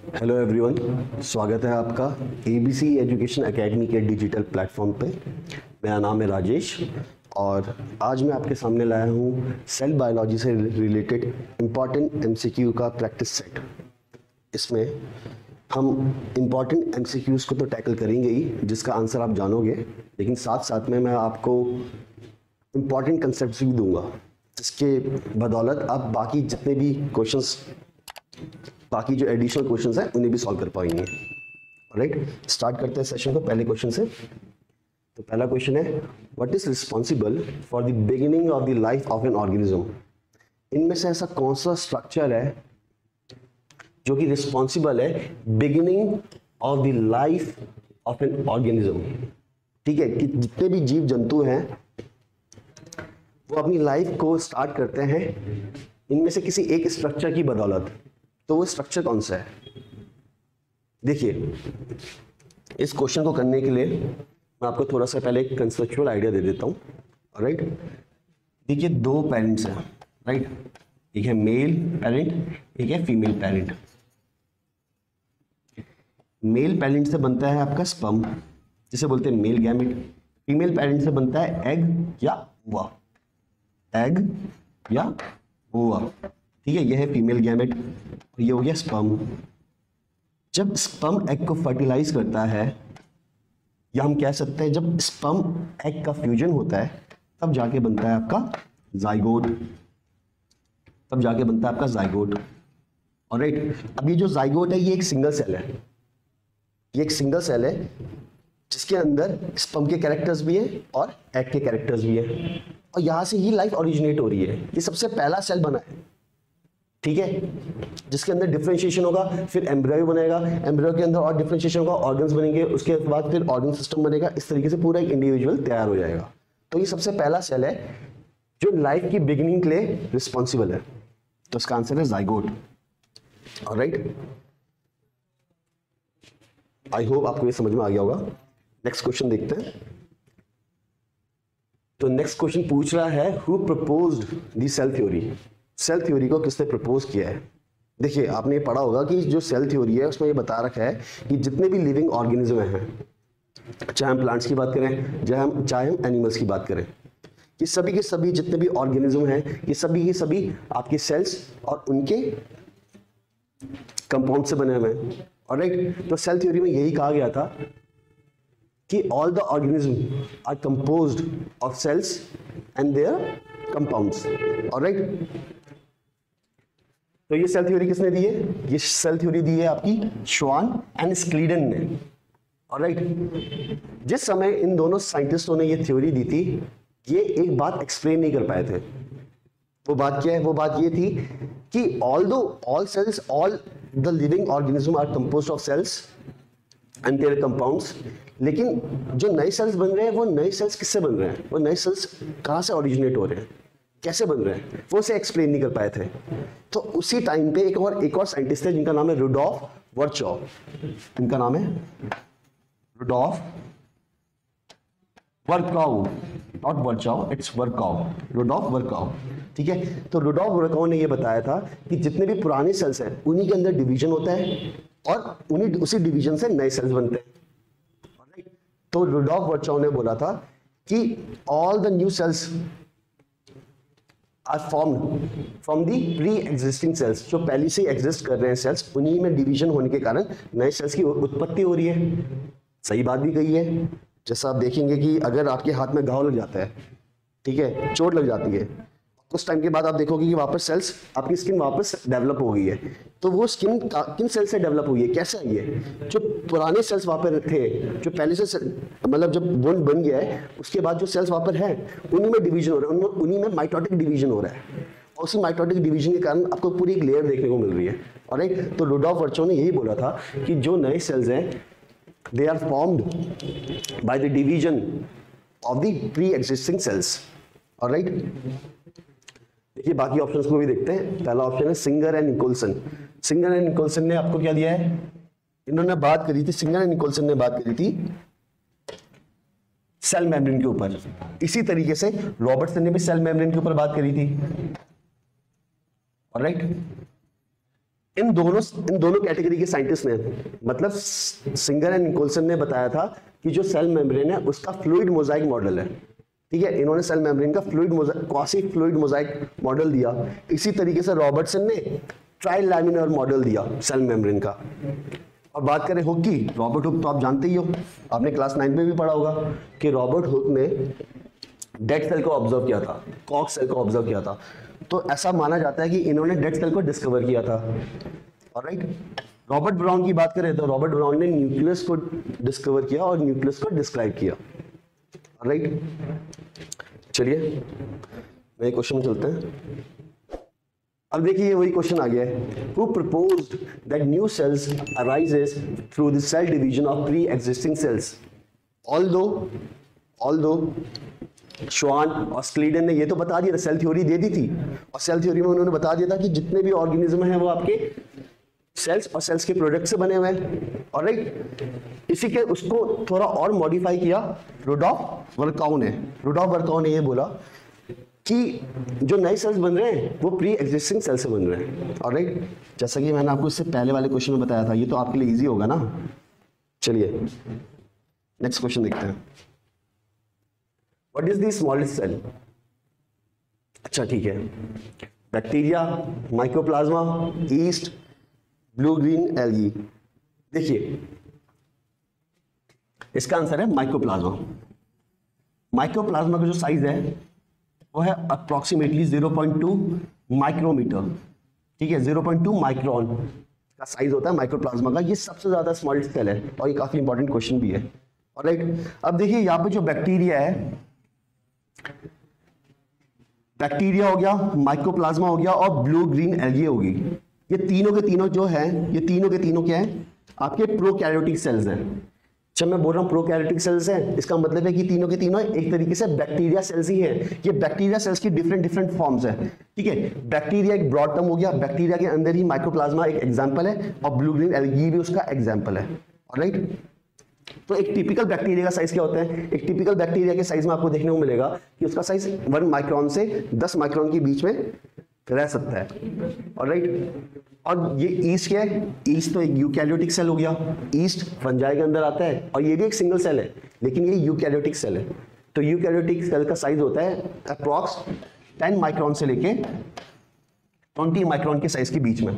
Hello everyone, स्वागत है आपका एबीसी एजुकेशन एकेडमी के डिजिटल प्लेटफॉर्म पे। मेरा नाम है राजेश और आज मैं आपके सामने लाया हूँ सेल बायोलॉजी से रिलेटेड इम्पॉर्टेंट एमसीक्यू का प्रैक्टिस सेट। इसमें हम इम्पॉर्टेंट एमसीक्यूज़ को तो टैकल करेंगे ही, जिसका आंसर आप जानोगे, लेकिन साथ साथ में मैं आपको इम्पॉर्टेंट कंसेप्ट्स भी दूंगा, जिसके बदौलत आप बाकी जितने भी क्वेश्चंस, बाकी जो एडिशनल क्वेश्चंस हैं उन्हें भी सॉल्व कर पाएंगे। राइट, स्टार्ट करते हैं सेशन को पहले क्वेश्चन से। तो पहला क्वेश्चन है, what is responsible for the beginning of the life of an organism? इनमें से ऐसा कौन सा स्ट्रक्चर है जो कि रिस्पॉन्सिबल है beginning of the life of an organism? ठीक है, कि जितने भी जीव जंतु हैं वो अपनी लाइफ को स्टार्ट करते हैं इनमें से किसी एक स्ट्रक्चर की बदौलत। तो वो स्ट्रक्चर कौन सा है? देखिए, इस क्वेश्चन को करने के लिए मैं आपको थोड़ा सा पहले एक कंसेप्चुअल आइडिया दे देता हूँ। राइट, देखिए, दो पेरेंट्स हैं। राइट, एक है मेल पेरेंट, एक है फीमेल पेरेंट। मेल पेरेंट से बनता है आपका स्पर्म, जिसे बोलते हैं मेल गैमेट। फीमेल पेरेंट से बनता है एग या ओवा, एग या ओवा। ठीक है, यह है फीमेल गैमेट, ये हो गया स्पर्म। जब स्पर्म एग को फर्टिलाइज करता है, या हम कह सकते हैं जब स्पर्म एग का फ्यूजन होता है, तब जाके बनता है आपका जाइगोट, तब जाके बनता है आपका जाइगोट। ऑलराइट, अब ये जो जाइगोट है ये एक सिंगल सेल है, ये एक सिंगल सेल है जिसके अंदर स्पर्म के कैरेक्टर्स भी हैं और एग के कैरेक्टर्स भी हैं, और यहां से ही लाइफ ओरिजिनेट हो रही है। ये सबसे पहला सेल बना है, ठीक है, जिसके अंदर डिफरेंशिएशन होगा, फिर एम्ब्रियो बनेगा, एम्ब्रियो के अंदर और डिफरेंशिएशन होगा, ऑर्गन्स बनेंगे, उसके बाद फिर ऑर्गन सिस्टम बनेगा। इस तरीके से पूरा एक इंडिविजुअल तैयार हो जाएगा। तो ये सबसे पहला सेल है जो लाइफ की बिगिनिंग के लिए रिस्पॉन्सिबल है। तो इसका आंसर है जाइगोट। ऑलराइट, आई होप आपको ये समझ में आ गया होगा। नेक्स्ट क्वेश्चन देखते हैं। तो नेक्स्ट क्वेश्चन पूछ रहा है, who proposed the cell theory? Cell theory को किसने प्रपोज किया है? देखिए, आपने पढ़ा होगा कि जो सेल थ्योरी है उसमें ये बता रखा है कि जितने भी लिविंग ऑर्गेनिज्म हैं, चाहे हम प्लांट्स की बात करें, चाहे हम एनिमल्स की बात करें, कि सभी के सभी जितने भी ऑर्गेनिज्म हैं, ये सभी के सभी आपके सेल्स और उनके कंपाउंड से बने हुए हैं। ऑलराइट, तो सेल थ्योरी में यही कहा गया था कि all the organism are composed of cells and their compounds. Alright, तो ये सेल थ्योरी किसने दी है? ये सेल थ्योरी दी है आपकी श्वान एंड स्क्लीडन ने। ऑलराइट, जिस समय इन दोनों साइंटिस्टों ने ये थ्योरी दी थी, ये एक बात एक्सप्लेन नहीं कर पाए थे। वो बात क्या है? वो बात ये थी कि all cells, all the living organism are composed of cells and their compounds, लेकिन जो नए सेल्स बन रहे हैं, वो नए सेल्स किससे बन रहे हैं? वो नए सेल्स कहाँ से ओरिजिनेट हो रहे हैं, कैसे बन रहे हैं, वो उसे एक्सप्लेन नहीं कर पाए थे। तो उसी टाइम पे एक और साइंटिस्ट है जिनका नाम है रुडोल्फ वर्चॉव। इनका नाम है रुडोल्फ वर्कॉव, नॉट वर्चॉव, इट्स वर्कॉव, रुडोल्फ वर्कॉव। ठीक है, तो रुडोल्फ वर्कॉव ने ये बताया था कि जितने भी पुराने सेल्स हैं उन्हीं के अंदर डिवीजन होता है और उसी डिवीजन से नए सेल्स बनते हैं। तो रुडोल्फ वर्चॉव ने बोला था कि all the new cells are formed from the pre existing cells. जो पहले से एग्जिस्ट कर रहे हैं सेल्स, उन्हीं में डिवीजन होने के कारण नए सेल्स की उत्पत्ति हो रही है। सही बात भी कही है। जैसा आप देखेंगे कि अगर आपके हाथ में घाव लग जाता है, ठीक है, चोट लग जाती है, कुछ टाइम के बाद आप देखोगे कि वापस सेल्स, आपकी स्किन वापस डेवलप हो गई है। तो वो स्किन किन सेल से डेवलप हुई है, कैसे आई है? जो पुराने सेल्स वहाँ पर थे, जो पहले से मतलब जब वुंड बन गया है, उसके बाद जो सेल्स वहाँ पर हैं उन्हीं में डिवीजन हो रहा है, उन्हीं में माइटोटिक डिवीजन हो रहा है, और उसी माइटोटिक डिवीजन के कारण आपको पूरी एक लेयर देखने को मिल रही है। और एक तो रुडोल्फ वर्चॉव ने यही बोला था कि जो नए सेल्स हैं, they are formed by the division of the pre existing cells. Alright, देखिए बाकी ऑप्शंस को भी देखते हैं। पहला ऑप्शन है Singer and Nicolson. Singer and Nicolson ने आपको क्या दिया है? इन्होंने बात करी थी, सिंगर एंड निकोलसन ने बात करी थी सेल मेम्ब्रेन के ऊपर। इसी तरीके से रॉबर्टसन ने भी सेल मेम्ब्रेन के ऊपर बात करी थी। ऑलराइट, इन दोनों कैटेगरी के साइंटिस्ट ने, मतलब सिंगर एंड निकोलसन ने बताया था कि जो सेल मेम्ब्रेन है उसका फ्लूइड मोजाइक मॉडल है। ठीक है, इन्होंने सेल मेम्ब्रेन का क्वासी फ्लूइड मोजाइक मॉडल दिया। इसी तरीके से रॉबर्टसन ने ट्राई लैमिनर मॉडल दिया सेल मेम्ब्रेन का। और बात करें हुक की, रॉबर्ट हुक तो आप जानते ही हो, आपने क्लास 9 में भी पढ़ा होगा कि रॉबर्ट हुक ने डेड सेल को ऑब्जर्व किया था, कॉक्स सेल को ऑब्जर्व किया था। तो ऐसा माना जाता है कि इन्होंने डेड सेल को डिस्कवर किया था। ऑलराइट, रॉबर्ट ब्राउन की बात करें तो रॉबर्ट ब्राउन ने न्यूक्लियस को डिस्कवर किया और न्यूक्लियस को डिस्क्राइब किया। ऑलराइट, चलिए नए क्वेश्चन में चलते हैं। अब देखिए वही क्वेश्चन आ गया है, who proposed that new cells arises through the cell division of pre existing cells. Although Schwann और स्क्लीडन ने ये तो बता दिया था, सेल थ्योरी दे दी थी, और सेल थ्योरी में उन्होंने बता दिया था कि जितने भी ऑर्गेनिज्म हैं वो आपके सेल्स और सेल्स के प्रोडक्ट से बने हुए हैं। ऑलराइट, इसी के उसको थोड़ा और मॉडिफाई किया रुडॉल्फ वर्काउ ने। रुडॉल्फ वर्काउ ने ये बोला कि जो नए सेल्स बन रहे हैं वो प्री एग्जिस्टिंग सेल से बन रहे हैं। ऑलराइट, जैसा कि मैंने आपको इससे पहले वाले क्वेश्चन में बताया था, ये तो आपके लिए इजी होगा ना। चलिए नेक्स्ट क्वेश्चन देखते हैं। What is the smallest cell? अच्छा ठीक है, bacteria, mycoplasma, yeast, blue green algae. देखिए इसका आंसर है माइक्रोप्लाज्मा। माइक्रोप्लाज्मा का जो साइज है वो है अप्रोक्सीमेटली 0.2 माइक्रोमीटर। ठीक है, 0.2 माइक्रोन का साइज होता है माइक्रोप्लाज्मा का। ये सबसे ज्यादा स्मॉलेस्ट सेल है और ये काफी इंपॉर्टेंट क्वेश्चन भी है। ऑलराइट, अब देखिए यहाँ पे जो बैक्टीरिया है, बैक्टीरिया हो गया, माइक्रोप्लाज्मा हो गया और ब्लू ग्रीन एल्गी होगी। ये तीनों के तीनों जो है, ये तीनों के तीनों क्या है, आपके प्रोकैरियोटिक सेल्स हैं। जब मैं बोल रहा हूँ प्रोकैरियोटिक सेल्स हैं, इसका मतलब है कि तीनों के तीनों एक तरीके से बैक्टीरिया सेल्स ही हैं। ये बैक्टीरिया सेल्स की डिफरेंट फॉर्म्स है। ठीक है, बैक्टीरिया एक ब्रॉड टर्म हो गया, बैक्टीरिया के अंदर ही माइक्रोप्लाज्मा एक एग्जांपल है और ब्लू ग्रीन एल्गी भी उसका एग्जांपल है। ऑलराइट, तो एक टिपिकल बैक्टीरिया का साइज क्या होता है? एक टिपिकल बैक्टीरिया के साइज में आपको देखने को मिलेगा कि उसका साइज 1 माइक्रोन से 10 माइक्रोन के बीच में रह सकता है। ऑलराइट, और ये ईस्ट क्या है? ईस्ट तो एक यूकैरियोटिक सेल हो गया, ईस्ट फंजाई के अंदर आता है और ये भी एक सिंगल सेल है, लेकिन ये यूकैरियोटिक सेल है। तो यूकैरियोटिक सेल का साइज होता है अप्रॉक्स 10 माइक्रोन से लेके 20 माइक्रोन के साइज के बीच में।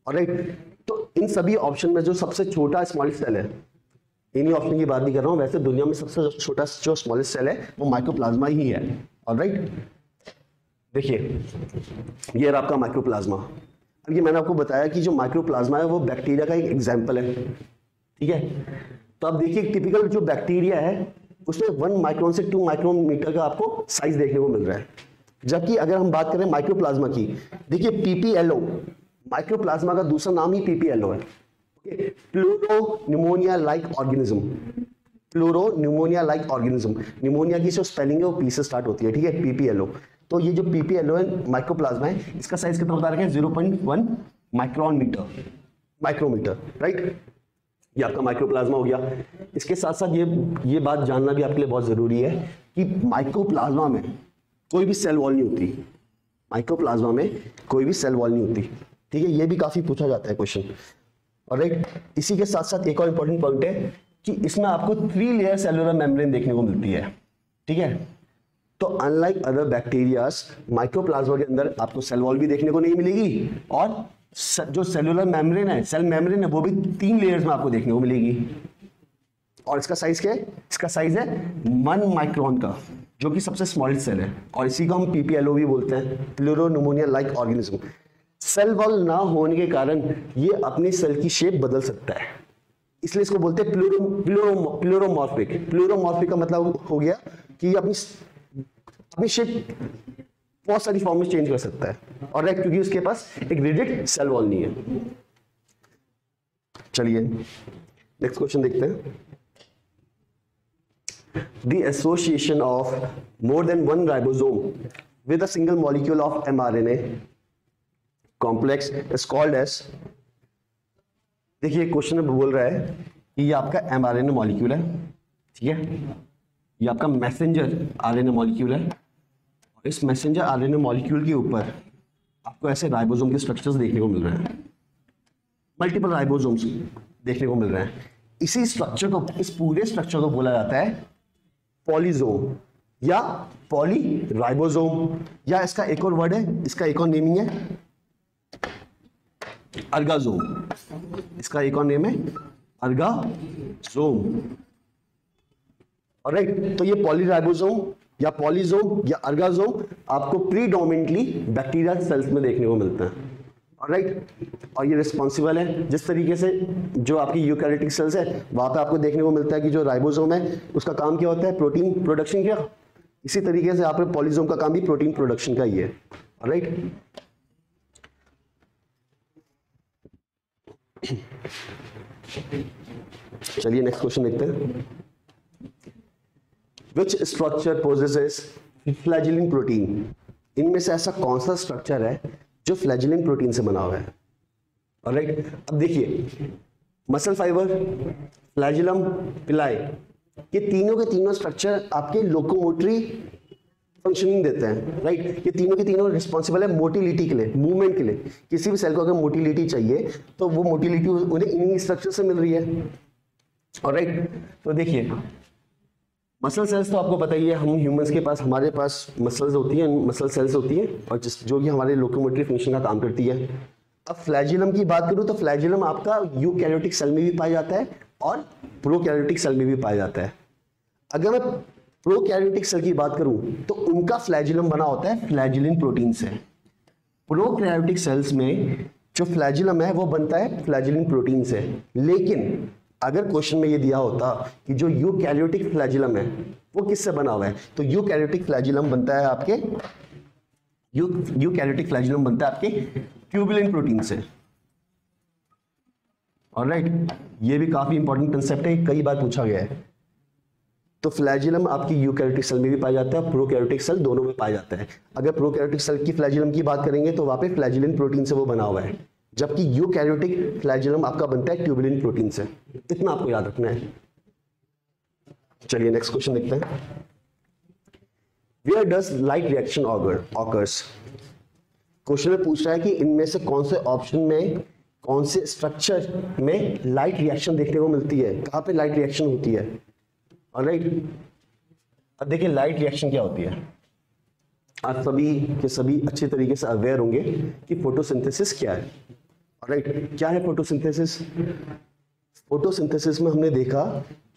ऑलराइट, तो इन सभी ऑप्शन में जो सबसे छोटा स्मॉलेस्ट सेल है, इन्हीं ऑप्शन की बात नहीं कर रहा हूं, वैसे दुनिया में सबसे छोटा जो स्मॉलेस्ट सेल है वो माइक्रोप्लाज्मा ही है। ऑलराइट, देखिए ये रहा आपका माइक्रोप्लाज्मा। अब ये मैंने आपको बताया कि जो माइक्रोप्लाज्मा है वो बैक्टीरिया का एक एग्जाम्पल है। ठीक है, तो अब देखिए टिपिकल जो बैक्टीरिया है उसमें 1 माइक्रोन से 2 माइक्रोमीटर का आपको साइज देखने को मिल रहा है। जबकि अगर हम बात करें माइक्रोप्लाज्मा की, देखिए पीपीएलओ, माइक्रोप्लाज्मा का दूसरा नाम ही पीपीएलओ है, pleuropneumonia like organism. Pleuropneumonia like organism, pneumonia की जो स्पेलिंग है वो पी से स्टार्ट होती है। ठीक है, पीपीएलओ। तो ये जो पीपीएलओ है माइक्रोप्लाज्मा है, इसका साइज कितना बता रखा है? 0.1 माइक्रोमीटर। राइट, ये आपका माइक्रोप्लाज्मा हो गया। इसके साथ साथ ये बात जानना भी आपके लिए बहुत जरूरी है कि माइक्रोप्लाज्मा में कोई भी सेल वॉल नहीं होती। माइक्रोप्लाज्मा में कोई भी सेल वॉल नहीं होती। ठीक है, ये भी काफी पूछा जाता है क्वेश्चन। ऑलराइट, इसी के साथ साथ एक और इंपॉर्टेंट पॉइंट है कि इसमें आपको 3 लेयर सेलुलर मेम्ब्रेन देखने को मिलती है। ठीक है, तो अनलाइक अदर बैक्टीरियाज, माइक्रोप्लाज्मा के अंदर आपको सेल वॉल भी देखने को नहीं मिलेगी और जो सेलुलर मेम्ब्रेन है, सेल मेम्ब्रेन है, वो भी 3 लेयर्स में आपको देखने को मिलेगी। और इसका साइज क्या है? इसका साइज है 1 माइक्रोन का, जो कि सबसे स्मॉलेस्ट सेल है, और इसी को हम पीपीएलओ भी बोलते हैं, pleuropneumonia like organism. Cell wall ना होने के कारण ये अपनी सेल की शेप बदल सकता है, इसलिए इसको बोलते हैं प्लूरोमॉर्फिक। प्लूरोमॉर्फिक का मतलब हो गया कि ये अपनी शेप बहुत सारी फॉर्म में चेंज कर सकता है, और क्योंकि उसके पास एक रिजिड सेल वॉल नहीं है। चलिए नेक्स्ट क्वेश्चन देखते हैं। The association of more than one ribosome with a single molecule of mRNA complex is called as। देखिए क्वेश्चन में बोल रहा है कि ये आपका mRNA मॉलिक्यूल है। ठीक है, ये आपका मैसेंजर आरएनए मॉलिक्यूल है, और इस मैसेंजर आरएनए मॉलिक्यूल के ऊपर आपको ऐसे राइबोसोम के स्ट्रक्चर्स देखने को मिल रहे हैं। मल्टीपल राइबोसोम्स देखने को मिल रहे हैं। इसी स्ट्रक्चर को, इस पूरे स्ट्रक्चर को बोला जाता है पॉलीजोम या पॉलीराइबोसोम, या इसका एक और वर्ड है, इसका एक और नेमिंग है अर्गाजोम। इसका एक और नेम है अर्गाजोम। ऑलराइट, तो ये पॉलीराइबोसोम या पॉलीजोम या अर्गाजोम आपको प्रीडोमिनेंटली बैक्टीरियल सेल्स में देखने को मिलता है। ऑलराइट, और ये रिस्पॉन्सिबल है, जिस तरीके से जो आपकी यूकैरियोटिक सेल्स है वहां पे आपको देखने को मिलता है कि जो राइबोसोम है उसका काम क्या होता है, प्रोटीन प्रोडक्शन का। इसी तरीके से यहाँ पे पॉलीजोम का काम भी प्रोटीन प्रोडक्शन का ही है। ऑलराइट, चलिए नेक्स्ट क्वेश्चन देखते हैं। Which structure possesses flagellin protein? इनमें से ऐसा कौन सा स्ट्रक्चर है जो फ्लैजेलिन प्रोटीन से बना हुआ है? ऑलराइट, अब देखिए मसल फाइबर, फ्लैजेलम, पिलाई, ये तीनों के तीनों स्ट्रक्चर आपके लोकोमोटरी फंक्शनिंग देते हैं। राइट, ये तीनों के तीनों रिस्पॉन्सिबल है मोटिलिटी के लिए, मूवमेंट के लिए। किसी भी सेल को अगर मोटिलिटी चाहिए तो वो मोटिलिटी उन्हें इन्हीं स्ट्रक्चर से मिल रही है। ऑलराइट, तो देखिए मसल सेल्स तो आपको पता ही है, हम ह्यूमंस के पास, हमारे पास मसल्स होती हैं, मसल सेल्स होती हैं, और जो कि हमारे लोकोमोटरी फंक्शन का काम करती है। अब फ्लैजेलम की बात करूं तो फ्लैजेलम आपका यूकैरियोटिक सेल में भी पाया जाता है और प्रोकैरियोटिक सेल में भी पाया जाता है। अगर मैं प्रोकैरियोटिक सेल की बात करूं तो उनका फ्लैजेलम बना होता है फ्लैजेलिन प्रोटीन से। प्रोकैरियोटिक सेल्स में जो फ्लैजेलम है वो बनता है फ्लैजेलिन प्रोटीन से। लेकिन अगर क्वेश्चन में ये दिया होता कि जो यूकैरियोटिक फ्लैजेलम है वो किससे बना हुआ है, तो यूकैरियोटिक फ्लैजेलम बनता है आपके यूकैरियोटिक फ्लैजेलम बनता है आपके ट्यूबुलिन प्रोटीन से। ऑलराइट, ये भी काफी इंपॉर्टेंट कंसेप्ट है, कई बार पूछा गया है। तो फ्लैजेलम आपकी यूकैरियोटिक सेल में भी पाया जाता है, प्रोकैरियोटिक सेल दोनों में पाया जाता है। अगर प्रोकैरियोटिक सेल की फ्लैजेलम की बात करेंगे तो वहां पे फ्लैजेलिन प्रोटीन से वो बना हुआ है, जबकि यूकैरियोटिक फ्लैजेलम आपका बनता है ट्यूबुलिन प्रोटीन से। इतना आपको याद रखना है। चलिए नेक्स्ट क्वेश्चन देखते हैं। Where does light reaction occurs? Question में पूछ रहा है कि इनमें से कौन से ऑप्शन में, कौन से स्ट्रक्चर में लाइट रिएक्शन देखने को मिलती है, कहां पे लाइट रिएक्शन होती है। ऑलराइट, अब देखिए लाइट रिएक्शन क्या होती है। आप सभी के सभी अच्छे तरीके से अवेयर होंगे कि फोटोसिंथेसिस क्या है। ऑलराइट, क्या है फोटोसिंथेसिस? फोटोसिंथेसिस में हमने देखा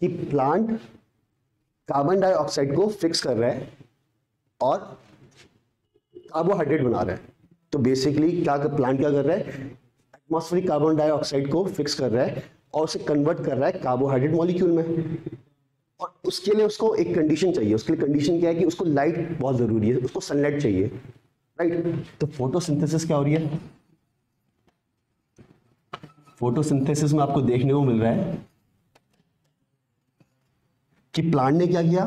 कि प्लांट कार्बन डाइऑक्साइड को फिक्स कर रहा है और कार्बोहाइड्रेट बना रहा है। तो बेसिकली क्या प्लांट क्या कर रहा है, एटमॉस्फेरिक कार्बन डाइऑक्साइड को फिक्स कर रहा है और उसे कन्वर्ट कर रहा है कार्बोहाइड्रेट मॉलिक्यूल में। और उसके लिए उसको एक कंडीशन चाहिए। उसके लिए कंडीशन क्या है कि उसको लाइट बहुत जरूरी है, उसको सनलाइट चाहिए। राइट, तो फोटोसिंथेसिस क्या हो रही है? फोटोसिंथेसिस में आपको देखने को मिल रहा है कि प्लांट ने क्या किया,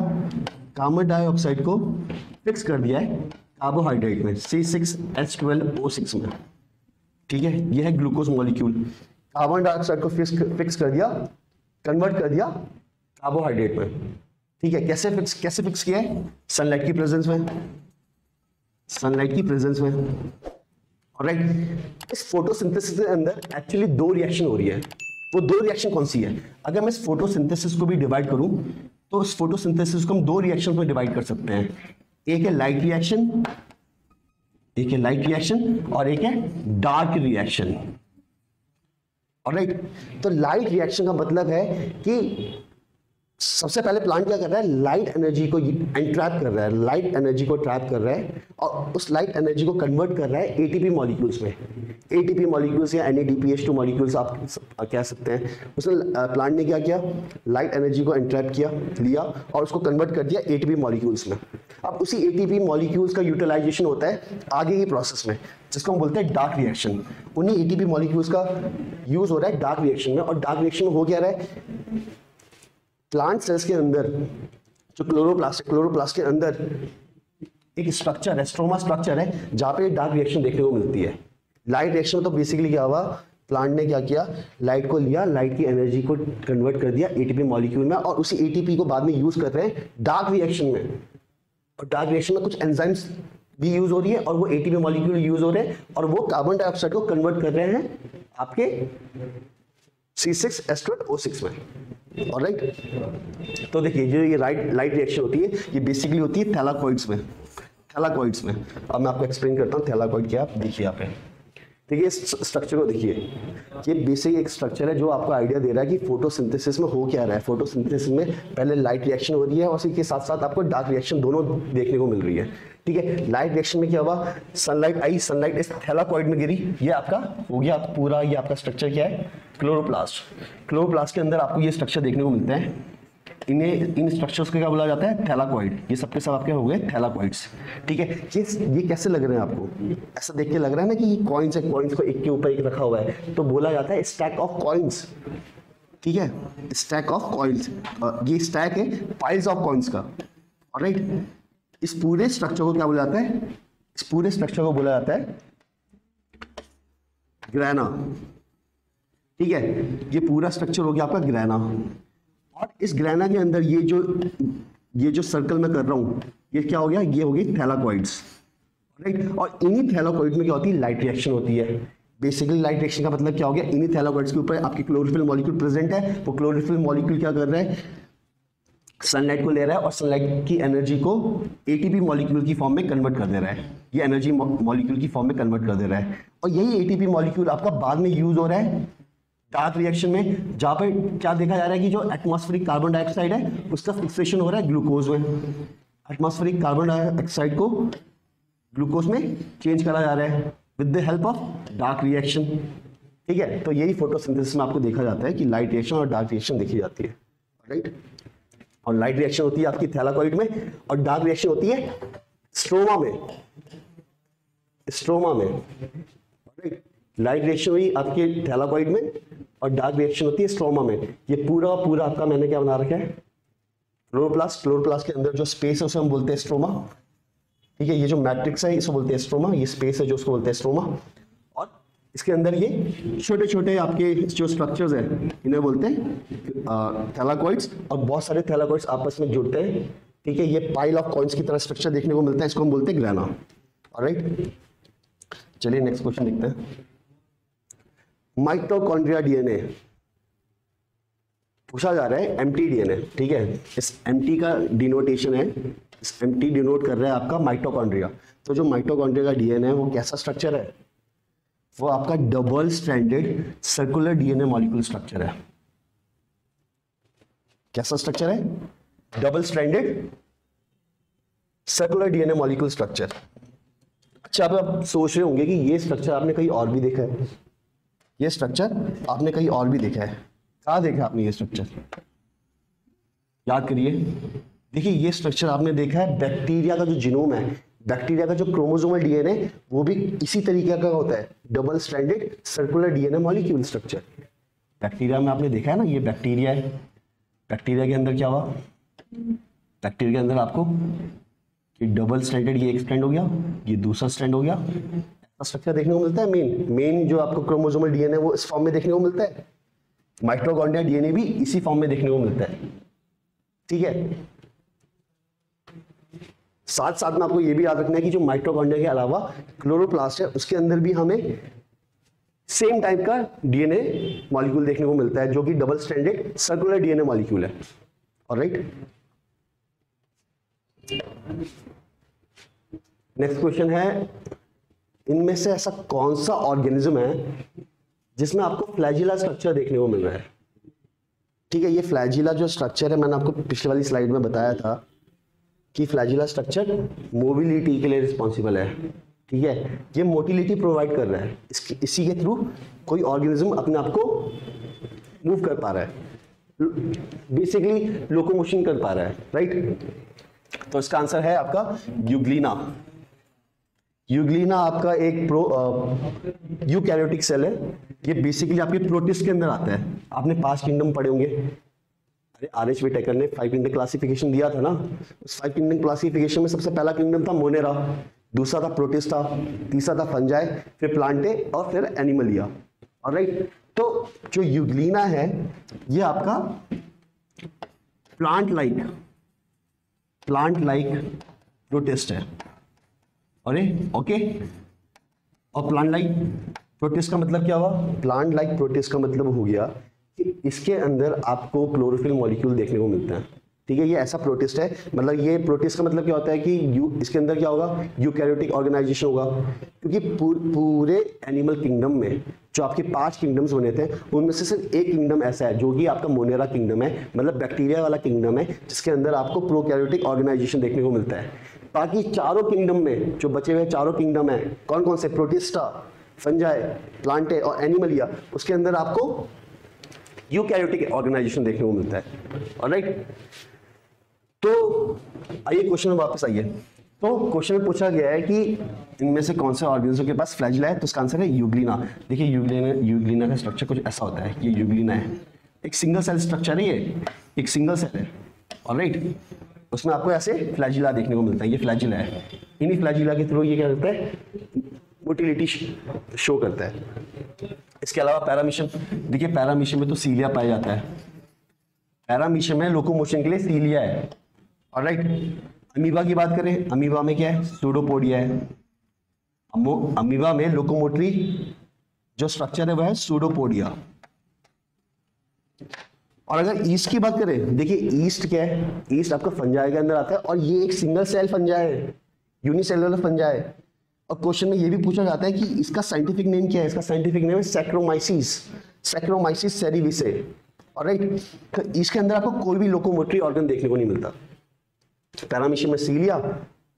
कार्बन डाइऑक्साइड को फिक्स कर दिया है कार्बोहाइड्रेट में, C6H12O6 में। ठीक है, यह है ग्लूकोज मॉलिक्यूल। कार्बन डाइऑक्साइड को फिक्स कर दिया, कन्वर्ट कर दिया कार्बोहाइड्रेट में। ठीक है, कैसे फिक्स किया है? सनलाइट की प्रेजेंस में, सनलाइट की प्रेजेंस में। ऑलराइट, इस फोटोसिंथेसिस के अंदर एक्चुअली दो रिएक्शन हो रही है। वो दो रिएक्शन कौन सी है? अगर मैं इस फोटोसिंथेसिस को भी डिवाइड करूं तो इस फोटोसिंथेसिस को हम दो रिएक्शन में डिवाइड कर सकते हैं। एक है लाइट रिएक्शन, एक है लाइट रिएक्शन और एक है डार्क रिएक्शन। ऑलराइट, तो लाइट रिएक्शन का मतलब है कि सबसे पहले प्लांट क्या कर रहा है, लाइट एनर्जी को एंट्रैप कर रहा है, लाइट एनर्जी को ट्रैप कर रहा है और उस लाइट एनर्जी को कन्वर्ट कर रहा है एटीपी मॉलिक्यूल्स में। एटीपी मॉलिक्यूल्स या NADPH2 मॉलिक्यूल्स आप कह सकते हैं। उसने प्लांट ने क्या किया, लाइट एनर्जी को एंट्रैप किया, लिया और उसको कन्वर्ट कर दिया एटीपी मॉलिक्यूल्स में। अब उसी एटीपी मॉलिक्यूल्स का यूटिलाइजेशन होता है आगे की प्रोसेस में, जिसको हम बोलते हैं डार्क रिएक्शन। उन्हीं एटीपी मॉलिक्यूल्स का यूज हो रहा है डार्क रिएक्शन में। और डार्क रिएक्शन में हो क्या रहा है, प्लांट सेल्स के अंदर जो क्लोरोप्लास्ट के अंदर एक स्ट्रक्चर है, स्ट्रोमा स्ट्रक्चर है, जहां पे डार्क रिएक्शन देखने को मिलती है। लाइट रिएक्शन में तो बेसिकली क्या हुआ, प्लांट ने क्या किया, लाइट को लिया, लाइट की एनर्जी को कन्वर्ट कर दिया एटीपी मॉलिक्यूल में और उसी एटीपी को बाद में यूज कर रहे हैं डार्क रिएक्शन में। और डार्क रिएक्शन में कुछ एंजाइम्स भी यूज हो रही है और वो एटीपी मॉलिक्यूल यूज हो रहे हैं और वो कार्बन डाइऑक्साइड को कन्वर्ट कर रहे हैं आपके C6H12O6 में। ऑलराइट, तो देखिए जो ये लाइट रिएक्शन होती है ये बेसिकली होती है थैलाकॉइड्स में। थैलाकॉइड्स में अब मैं आपको एक्सप्लेन करता हूँ थैलाकॉइड क्या। आप देखिए यहाँ पे, देखिए इस स्ट्रक्चर को देखिए, ये बेसिक एक स्ट्रक्चर है जो आपको आइडिया दे रहा है कि फोटोसिंथेसिस में हो क्या रहा है। फोटोसिंथेसिस में पहले लाइट रिएक्शन हो रही है और उसी के साथ साथ आपको डार्क रिएक्शन दोनों देखने को मिल रही है। ठीक है, लाइट रिएक्शन में क्या हुआ, सनलाइट आई, सनलाइट इस थैलाकॉइड में गिरी, ये आपका हो गया पूरा। ये आपका स्ट्रक्चर क्या है, क्लोरोप्लास्ट। क्लोरोप्लास्ट के अंदर आपको ये स्ट्रक्चर देखने को मिलते हैं। इन स्ट्रक्चर्स को क्या बोला जाता है, थैलाकॉइड। ये सबके सब आपके हो गए थैलाकॉइड्स। ठीक है, ये कैसे लग रहे हैं आपको, ऐसा देख के लग रहा है ना कि कॉइन्स है, कॉइन्स को एक के ऊपर एक रखा हुआ है, तो बोला जाता है स्टैक ऑफ कॉइन्स। ठीक है, स्टैक ऑफ कॉइन्स, ये स्टैक है पाइल्स ऑफ कॉइन्स का। ऑलराइट, इस पूरे स्ट्रक्चर को क्या बोला जाता है, इस पूरे स्ट्रक्चर को बोला जाता है ग्रैना। ठीक है, ये पूरा स्ट्रक्चर हो गया आपका ग्रैना। और इस ग्रैना के अंदर ये जो सर्कल मैं कर रहा हूं, ये क्या हो गया, ये हो गई थैलाकॉइड्स। राइट, और इन्हीं थैलाकॉइड में क्या होती है, लाइट रिएक्शन होती है। बेसिकली लाइट रिएक्शन का मतलब क्या हो गया, इन्हीं थैलाकॉइड्स के ऊपर आपकी क्लोरोफिल मॉलिक्यूल प्रेजेंट है। वो क्लोरोफिल मॉलिक्यूल क्या कर रहा है, सनलाइट को ले रहा है और सनलाइट की एनर्जी को एटीपी मॉलिक्यूल की फॉर्म में कन्वर्ट कर दे रहा है। ये एनर्जी मॉलिक्यूल की फॉर्म में कन्वर्ट कर दे रहा है, और यही एटीपी मॉलिक्यूल आपका बाद में यूज हो रहा है डार्क रिएक्शन में, जहां पर क्या देखा जा रहा है कि जो एटमॉस्फेरिक कार्बन डाइऑक्साइड है उसका फिक्सेशन हो रहा है ग्लूकोज में। एटमॉस्फेरिक कार्बन डाइऑक्साइड को ग्लूकोज में चेंज करा जा रहा है with the help of dark reaction. ठीक है, तो यही फोटोसिंथेसिस में आपको देखा जाता है कि लाइट रिएक्शन और डार्क रिएक्शन देखी जाती है। राइट, और लाइट रिएक्शन होती है आपकी थैलाकॉइड में, और डार्क रिएक्शन होती है स्ट्रोमा में। स्ट्रोमा में राइट, लाइट रिएक्शन हुई आपके थैलाकॉइड में और डार्क रिएक्शन होती है स्ट्रोमा में। ये पूरा आपका मैंने क्या बना रखा है, क्लोरोप्लास्ट। क्लोरोप्लास्ट के अंदर जो स्पेस है उसे हम बोलते हैं स्ट्रोमा। ठीक है, ये जो मैट्रिक्स है इसे बोलते हैं स्ट्रोमा, ये स्पेस है जो उसको बोलते हैं स्ट्रोमा। और इसके अंदर ये छोटे छोटे आपके जो स्ट्रक्चर्स हैं इन्हें बोलते हैं थैलाकॉइड्स, और बहुत सारे थैलाकॉइड्स आपस में जुड़ते हैं। ठीक है, ये पाइल ऑफ कॉइन्स की तरह स्ट्रक्चर देखने को मिलता है, इसको हम बोलते हैं ग्रैना। ऑलराइट, चलिए नेक्स्ट क्वेश्चन देखते हैं। माइटोकॉन्ड्रिया डीएनए पूछा जा रहा है, एम्प्टी डीएनए। ठीक है, इस एम्प्टी का डिनोटेशन है, इस एम्प्टी डिनोट कर रहा है आपका माइटोकॉन्ड्रिया। तो जो माइटोकॉन्ड्रिया का डीएनए है वो कैसा स्ट्रक्चर है, वो आपका double stranded circular DNA molecule structure है। कैसा स्ट्रक्चर है, double stranded circular DNA molecule structure. अच्छा, अब आप सोच रहे होंगे कि ये स्ट्रक्चर आपने कहीं और भी देखा है, ये स्ट्रक्चर आपने कहीं और भी देखा है। कहाँ देखा आपने ये स्ट्रक्चर, याद करिए। देखिए, ये स्ट्रक्चर आपने देखा है बैक्टीरिया का जो जीनोम है, बैक्टीरिया का जो क्रोमोसोमल डीएनए, वो भी इसी तरीके का होता है, double stranded circular DNA molecule structure. Bacteria में आपने देखा है ना, ये बैक्टीरिया है। बैक्टीरिया के अंदर क्या हुआ, बैक्टीरिया के अंदर आपको ये डबल स्ट्रैंडेड, ये एक स्ट्रैंड हो गया, ये दूसरा स्ट्रैंड हो गया, स्ट्रक्चर देखने को मिलता है। मेन जो आपको क्रोमोसोमल डीएनए वो इस फॉर्म में देखने को मिलता है। माइटोकॉन्ड्रिया डीएनए भी इसी फॉर्म में देखने को मिलता है। ठीक है, साथ साथ में आपको ये भी याद रखना है कि जो माइटोकॉन्ड्रिया के अलावा क्लोरोप्लास्ट है उसके अंदर भी हमें सेम टाइप का डीएनए मॉलिक्यूल देखने को मिलता है, जो कि double stranded circular DNA molecule है। ऑलराइट, नेक्स्ट क्वेश्चन है, इनमें से ऐसा कौन सा ऑर्गेनिज्म है जिसमें आपको फ्लैजिला स्ट्रक्चर देखने को मिल रहा है। ठीक है, ये फ्लैजिला जो स्ट्रक्चर है, मैंने आपको पिछले वाली स्लाइड में बताया था कि फ्लैजिला स्ट्रक्चर मोबिलिटी के लिए रिस्पॉन्सिबल है। ठीक है, ये मोटिलिटी प्रोवाइड कर रहा है, इसी के थ्रू कोई ऑर्गेनिज्म अपने आप को मूव कर पा रहा है, बेसिकली लोकोमोशन कर पा रहा है। राइट, तो इसका आंसर है आपका यूग्लिना। यूग्लिना आपका एक यूकैरियोटिक सेल है। ये बेसिकली आपके प्रोटिस्ट के अंदर आता है। आपने 5 किंगडम पढ़े होंगे, अरे आर.एच. व्हिटेकर ने 5 किंगडम क्लासिफिकेशन दिया था ना। उस 5 किंगडम क्लासिफिकेशन में सबसे पहला किंगडम था मोनेरा, दूसरा था प्रोटिस्टा, तीसरा था फंजाई, फिर प्लांटे और फिर एनिमलिया। ऑलराइट, तो जो यूग्लिना है ये आपका प्लांट लाइक प्रोटिस्ट है। अरे ओके, और प्लांट लाइक प्रोटिस्ट का मतलब क्या हुआ? प्लांट लाइक प्रोटिस्ट का मतलब हो गया कि इसके अंदर आपको क्लोरोफिल मॉलिक्यूल देखने को मिलता है। ठीक है, ये ऐसा प्रोटिस्ट है। मतलब ये प्रोटिस्ट का मतलब क्या होता है कि इसके अंदर क्या होगा? यूकैरियोटिक ऑर्गेनाइजेशन होगा, क्योंकि पूरे एनिमल किंगडम में जो आपके 5 किंगडम्स बने थे उनमें से सिर्फ एक किंगडम ऐसा है जो कि आपका मोनेरा किंगडम है, मतलब बैक्टीरिया वाला किंगडम है, जिसके अंदर आपको प्रोकैरियोटिक ऑर्गेनाइजेशन देखने को मिलता है। बाकी चारों किंगडम में जो बचे हुए चारों किंगडम है कौन कौन से? प्रोटिस्टा, फंजाई, प्लांटे और एनिमलिया, उसके अंदर आपको यूकैरियोटिक ऑर्गेनाइजेशन देखने को मिलता है। ऑलराइट, तो आइए क्वेश्चन में वापस आइए। तो क्वेश्चन में पूछा गया है कि इनमें से कौन से ऑर्गेनिज्म के पास फ्लैजिला है, तो इसका आंसर है यूग्लिना। देखिए यूग्लिना का स्ट्रक्चर कुछ ऐसा होता है, ये यूग्लिना है, एक सिंगल सेल स्ट्रक्चर है, ये एक सिंगल सेल है। ऑलराइट, उसमें आपको ऐसे फ्लैजिला देखने को मिलता है, ये फ्लैजिला है। इन्हीं फ्लैजिला के थ्रू ये क्या करता है? मोटिलिटी शो करता है। इसके अलावा पैरामीशियम, देखिए पैरामीशियम में तो सीलिया पाया जाता है। पैरामीशियम में लोकोमोशन के लिए सीलिया है। ऑलराइट, अमीबा की बात करें, अमीबा में क्या है? सूडोपोडिया है। अमीबा में लोकोमोटरी जो स्ट्रक्चर है वह है सूडोपोडिया। और अगर ईस्ट की बात करें, देखिए ईस्ट क्या है? ईस्ट आपका फंजाई के अंदर आता है और ये एक सिंगल सेल फंजाई है, यूनिसेलुलर फंजाई। और क्वेश्चन में ये भी पूछा जाता है कि इसका साइंटिफिक नेम क्या है? इसका साइंटिफिक नेम है सैक्रोमाइसिस, सैक्रोमाइसिस सेरिविसे। ऑलराइट, तो इसके अंदर आपको कोई भी लोकोमोटरी ऑर्गन देखने को नहीं मिलता। पैरामीशियम में सीलिया,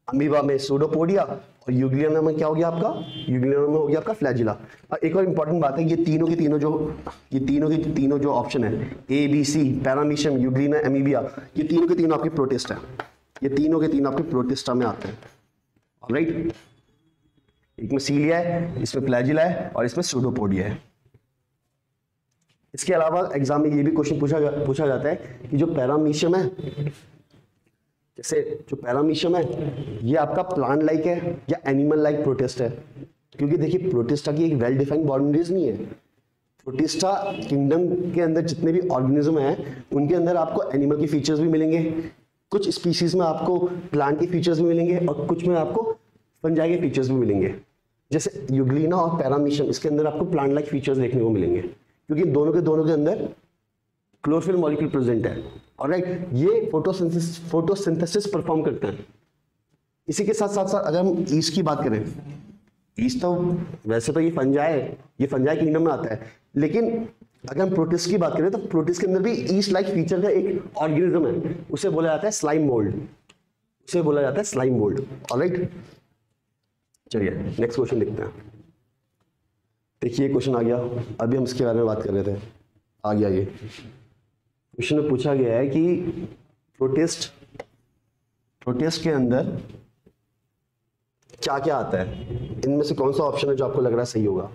अमीबा में सूडोपोडिया और यूग्लिना में क्या हो गया आपका? यूग्लिना में हो गया आपका फ्लैजिला। और एक और इंपॉर्टेंट बात है, ये तीनों के तीनों जो ऑप्शन है A B C, paramecium, euglena, amoeba, ये तीनों के तीनों आपके प्रोटिस्ट हैं। ये तीनों के तीनों आपके प्रोटिस्टा में आते हैं। ऑलराइट, एक में सीलिया है, इसमें फ्लैजिला है और इसमें सूडोपोडिया है। इसके अलावा एग्जाम में ये भी क्वेश्चन पूछा जाता है कि जो पैरामीशियम है, जैसे जो पैरामीशियम है ये आपका प्लांट लाइक है या एनिमल लाइक प्रोटिस्ट है? क्योंकि देखिए प्रोटिस्टा की एक वेल डिफाइंड बाउंड्रीज नहीं है। प्रोटिस्टा किंगडम के अंदर जितने भी ऑर्गेनिज्म हैं उनके अंदर आपको एनिमल के फीचर्स भी मिलेंगे, कुछ स्पीशीज में आपको प्लांट के फीचर्स भी मिलेंगे और कुछ में आपको फंजाई के फीचर्स भी मिलेंगे। जैसे यूग्लिना और पैरामीशियम, इसके अंदर आपको प्लांट लाइक फीचर्स देखने को मिलेंगे क्योंकि दोनों के अंदर क्लोरोफिल मॉलिक्यूल प्रेजेंट है। ऑलराइट, ये फोटोसिंथेसिस परफॉर्म करते हैं। इसी के साथ साथ अगर हम ईस्ट की बात करें, ईस्ट तो वैसे तो ये फंजाई किंगडम में आता है, लेकिन अगर हम प्रोटिस्ट की बात करें तो प्रोटिस्ट के अंदर भी ईस्ट लाइक फीचर का एक ऑर्गेनिज्म है, उसे बोला जाता है स्लाइम मोल्ड। ऑलराइट, चलिए नेक्स्ट क्वेश्चन देखते हैं। देखिए क्वेश्चन आ गया, अभी हम इसके बारे में बात कर रहे थे, आ गया ये क्वेश्चन में पूछा गया है कि प्रोटिस्ट के अंदर क्या क्या आता है, इनमें से कौन सा ऑप्शन है जो आपको लग रहा है सही होगा?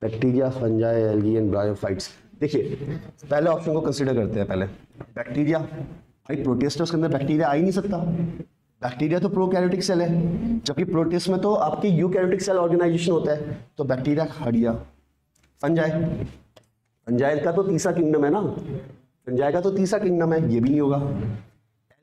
Bacteria, fungi, algae and bryophytes. देखिए पहले ऑप्शन को कंसीडर करते हैं। पहले बैक्टीरिया, भाई प्रोटिस्ट है उसके अंदर बैक्टीरिया आ ही नहीं सकता, बैक्टीरिया तो प्रोकैरियोटिक सेल है, जबकि प्रोटिस्ट में तो आपके यूकैरियोटिक सेल ऑर्गेनाइजेशन होता है, तो बैक्टीरिया हट गया। फंजाई का तो तीसरा किंगडम है ना, फंजाई का तो तीसरा किंगडम है, ये भी नहीं होगा।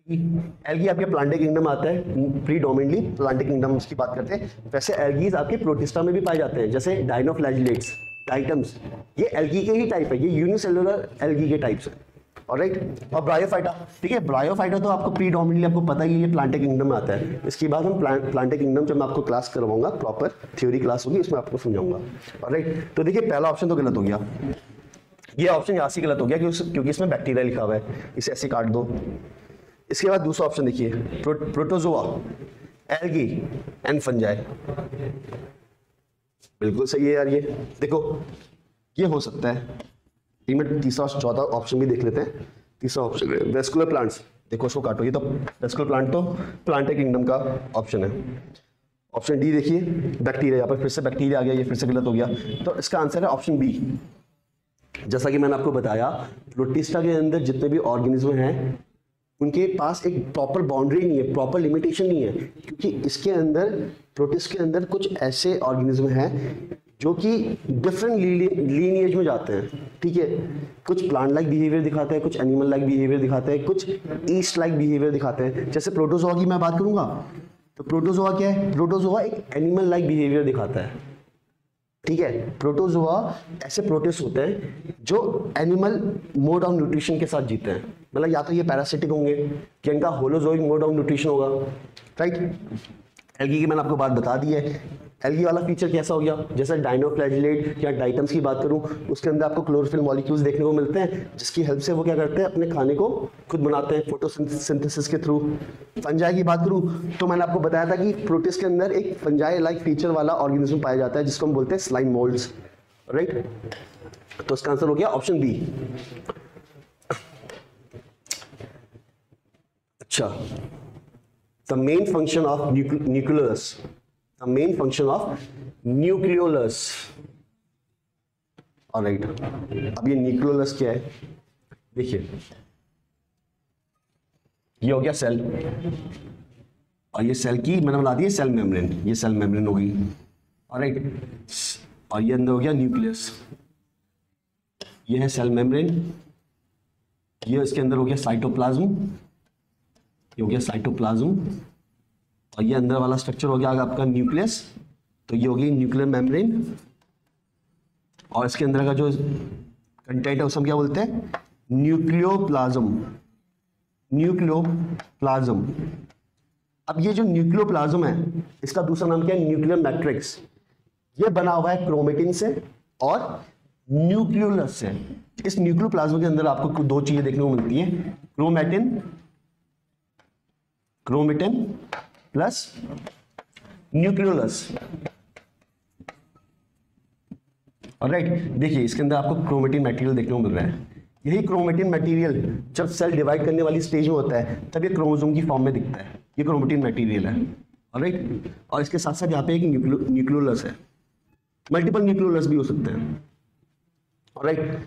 एल्गी आपके प्लांटे किंगडम आता है, प्रीडोमिनेटली प्लांटे किंगडम की बात करते हैं। वैसे एल्गीज आपके प्रोटिस्टा में भी पाए जाते हैं, जैसे डाइनोफ्लैजिलेट्स, टाइटम्स, ये एल्गी के ही टाइप है, ये यूनिसेलुलर एल्गी के टाइप्स है। ऑलराइट, और ब्रायोफाइटा, ठीक है, ब्रायोफाइटा तो आपको प्रीडोमिनेटली आपको पता ही है ये प्लांटे किंगडम में आता है। इसके बाद हम प्लांटे किंगडम जब मैं आपको क्लास करवाऊंगा, प्रॉपर थ्योरी क्लास होगी, इसमें आपको समझाऊंगा। ऑलराइट, तो देखिए पहला ऑप्शन तो गलत हो गया, ये ऑप्शन यहाँ से गलत हो गया क्योंकि इसमें बैक्टीरिया लिखा हुआ है, इसे ऐसे काट दो। इसके बाद दूसरा ऑप्शन देखिए, प्रोटोजोआ, एल्गी एंड फंजाई, बिल्कुल सही है यार। ये देखो ये हो सकता है। इनमें तीसरा चौथा ऑप्शन भी देख लेते हैं। तीसरा ऑप्शन है वेस्कुलर प्लांट्स, देखो उसको काटो, ये तो वेस्कुलर प्लांट तो प्लांटे किंगडम का ऑप्शन है। ऑप्शन डी देखिए बैक्टीरिया, यहाँ पर फिर से बैक्टीरिया आ गया, ये फिर से गलत हो गया, तो इसका आंसर है ऑप्शन बी। जैसा कि मैंने आपको बताया प्रोटिस्टा के अंदर जितने भी ऑर्गेनिज्म हैं उनके पास एक प्रॉपर बाउंड्री नहीं है, प्रॉपर लिमिटेशन नहीं है, क्योंकि इसके अंदर प्रोटिस्ट के अंदर कुछ ऐसे ऑर्गेनिज्म हैं जो कि डिफरेंट लीनिएज में जाते हैं। ठीक है, कुछ प्लांट लाइक बिहेवियर दिखाते हैं, कुछ एनिमल लाइक बिहेवियर दिखाते हैं, कुछ ईस्ट लाइक बिहेवियर दिखाते हैं। जैसे प्रोटोजोआ की मैं बात करूंगा तो प्रोटोजोआ क्या है? प्रोटोजोआ एक एनिमल लाइक बिहेवियर दिखाता है। ठीक है, प्रोटोजोआ ऐसे प्रोटिस्ट होते हैं जो एनिमल मोड ऑफ न्यूट्रिशन के साथ जीते हैं, मतलब या तो ये पैरासिटिक होंगे कि इनका होलोजोइक मोड ऑफ न्यूट्रिशन होगा, राइट। एल्गी की मैंने आपको बात बता दी है। एल्गी वाला फीचर कैसा हो गया, जैसे डाइनोफ्लैजिलेट या डाइटम्स की बात करूं, उसके अंदर आपको क्लोरोफिल मॉलिक्यूल्स देखने को मिलते हैं, जिसकी हेल्प से वो क्या करते हैं, अपने खाने को खुद बनाते हैं फोटोसिंथेसिस के थ्रू। फंजाई की बात करूं तो मैंने आपको बताया था कि प्रोटिस्ट के अंदर एक फंजाई लाइक फीचर वाला ऑर्गेनिज्म पाया जाता है जिसको हम बोलते हैं स्लाइम मोल्ड्स, राइट। तो इसका आंसर हो गया ऑप्शन बी। अच्छा, the main function of nucleolus, the main function of nucleolus, alright। अब ये nucleolus क्या है, देखिए ये हो गया सेल, और ये सेल की मैंने बना दी है सेल मेम्ब्रेन, ये सेल मेम्ब्रेन हो गई, ऑलराइट। और ये अंदर हो गया न्यूक्लियस, ये है सेल मेम्ब्रेन, ये इसके अंदर हो गया साइटोप्लाज्म, ये हो गया साइटोप्लाज्म, और ये अंदर वाला स्ट्रक्चर हो गया आपका न्यूक्लियस, तो ये हो गई न्यूक्लियर मेम्ब्रेन, और इसके अंदर का जो कंटेंट है उसे हम क्या बोलते हैं, न्यूक्लियोप्लाज्म, न्यूक्लियोप्लाज्म। अब ये जो न्यूक्लियोप्लाज्म है इसका दूसरा नाम क्या है, न्यूक्लियर मैट्रिक्स। ये बना हुआ है क्रोमेटिन से और न्यूक्लियोलस से। इस न्यूक्लियोप्लाज्म के अंदर आपको दो चीजें देखने को मिलती है, क्रोमेटिन प्लस न्यूक्लियोलस, ऑलराइट। देखिए इसके अंदर आपको क्रोमेटिन मटेरियल देखने को मिल रहा है। यही क्रोमेटिन मटेरियल जब सेल डिवाइड करने वाली स्टेज में होता है तब ये क्रोमोसोम की फॉर्म में दिखता है, ये क्रोमेटिन मटेरियल है, ऑलराइट। और इसके साथ साथ यहाँ पे एक न्यूक्लियोलस है, मल्टीपल न्यूक्लियोलस भी हो सकते हैं, ऑलराइट।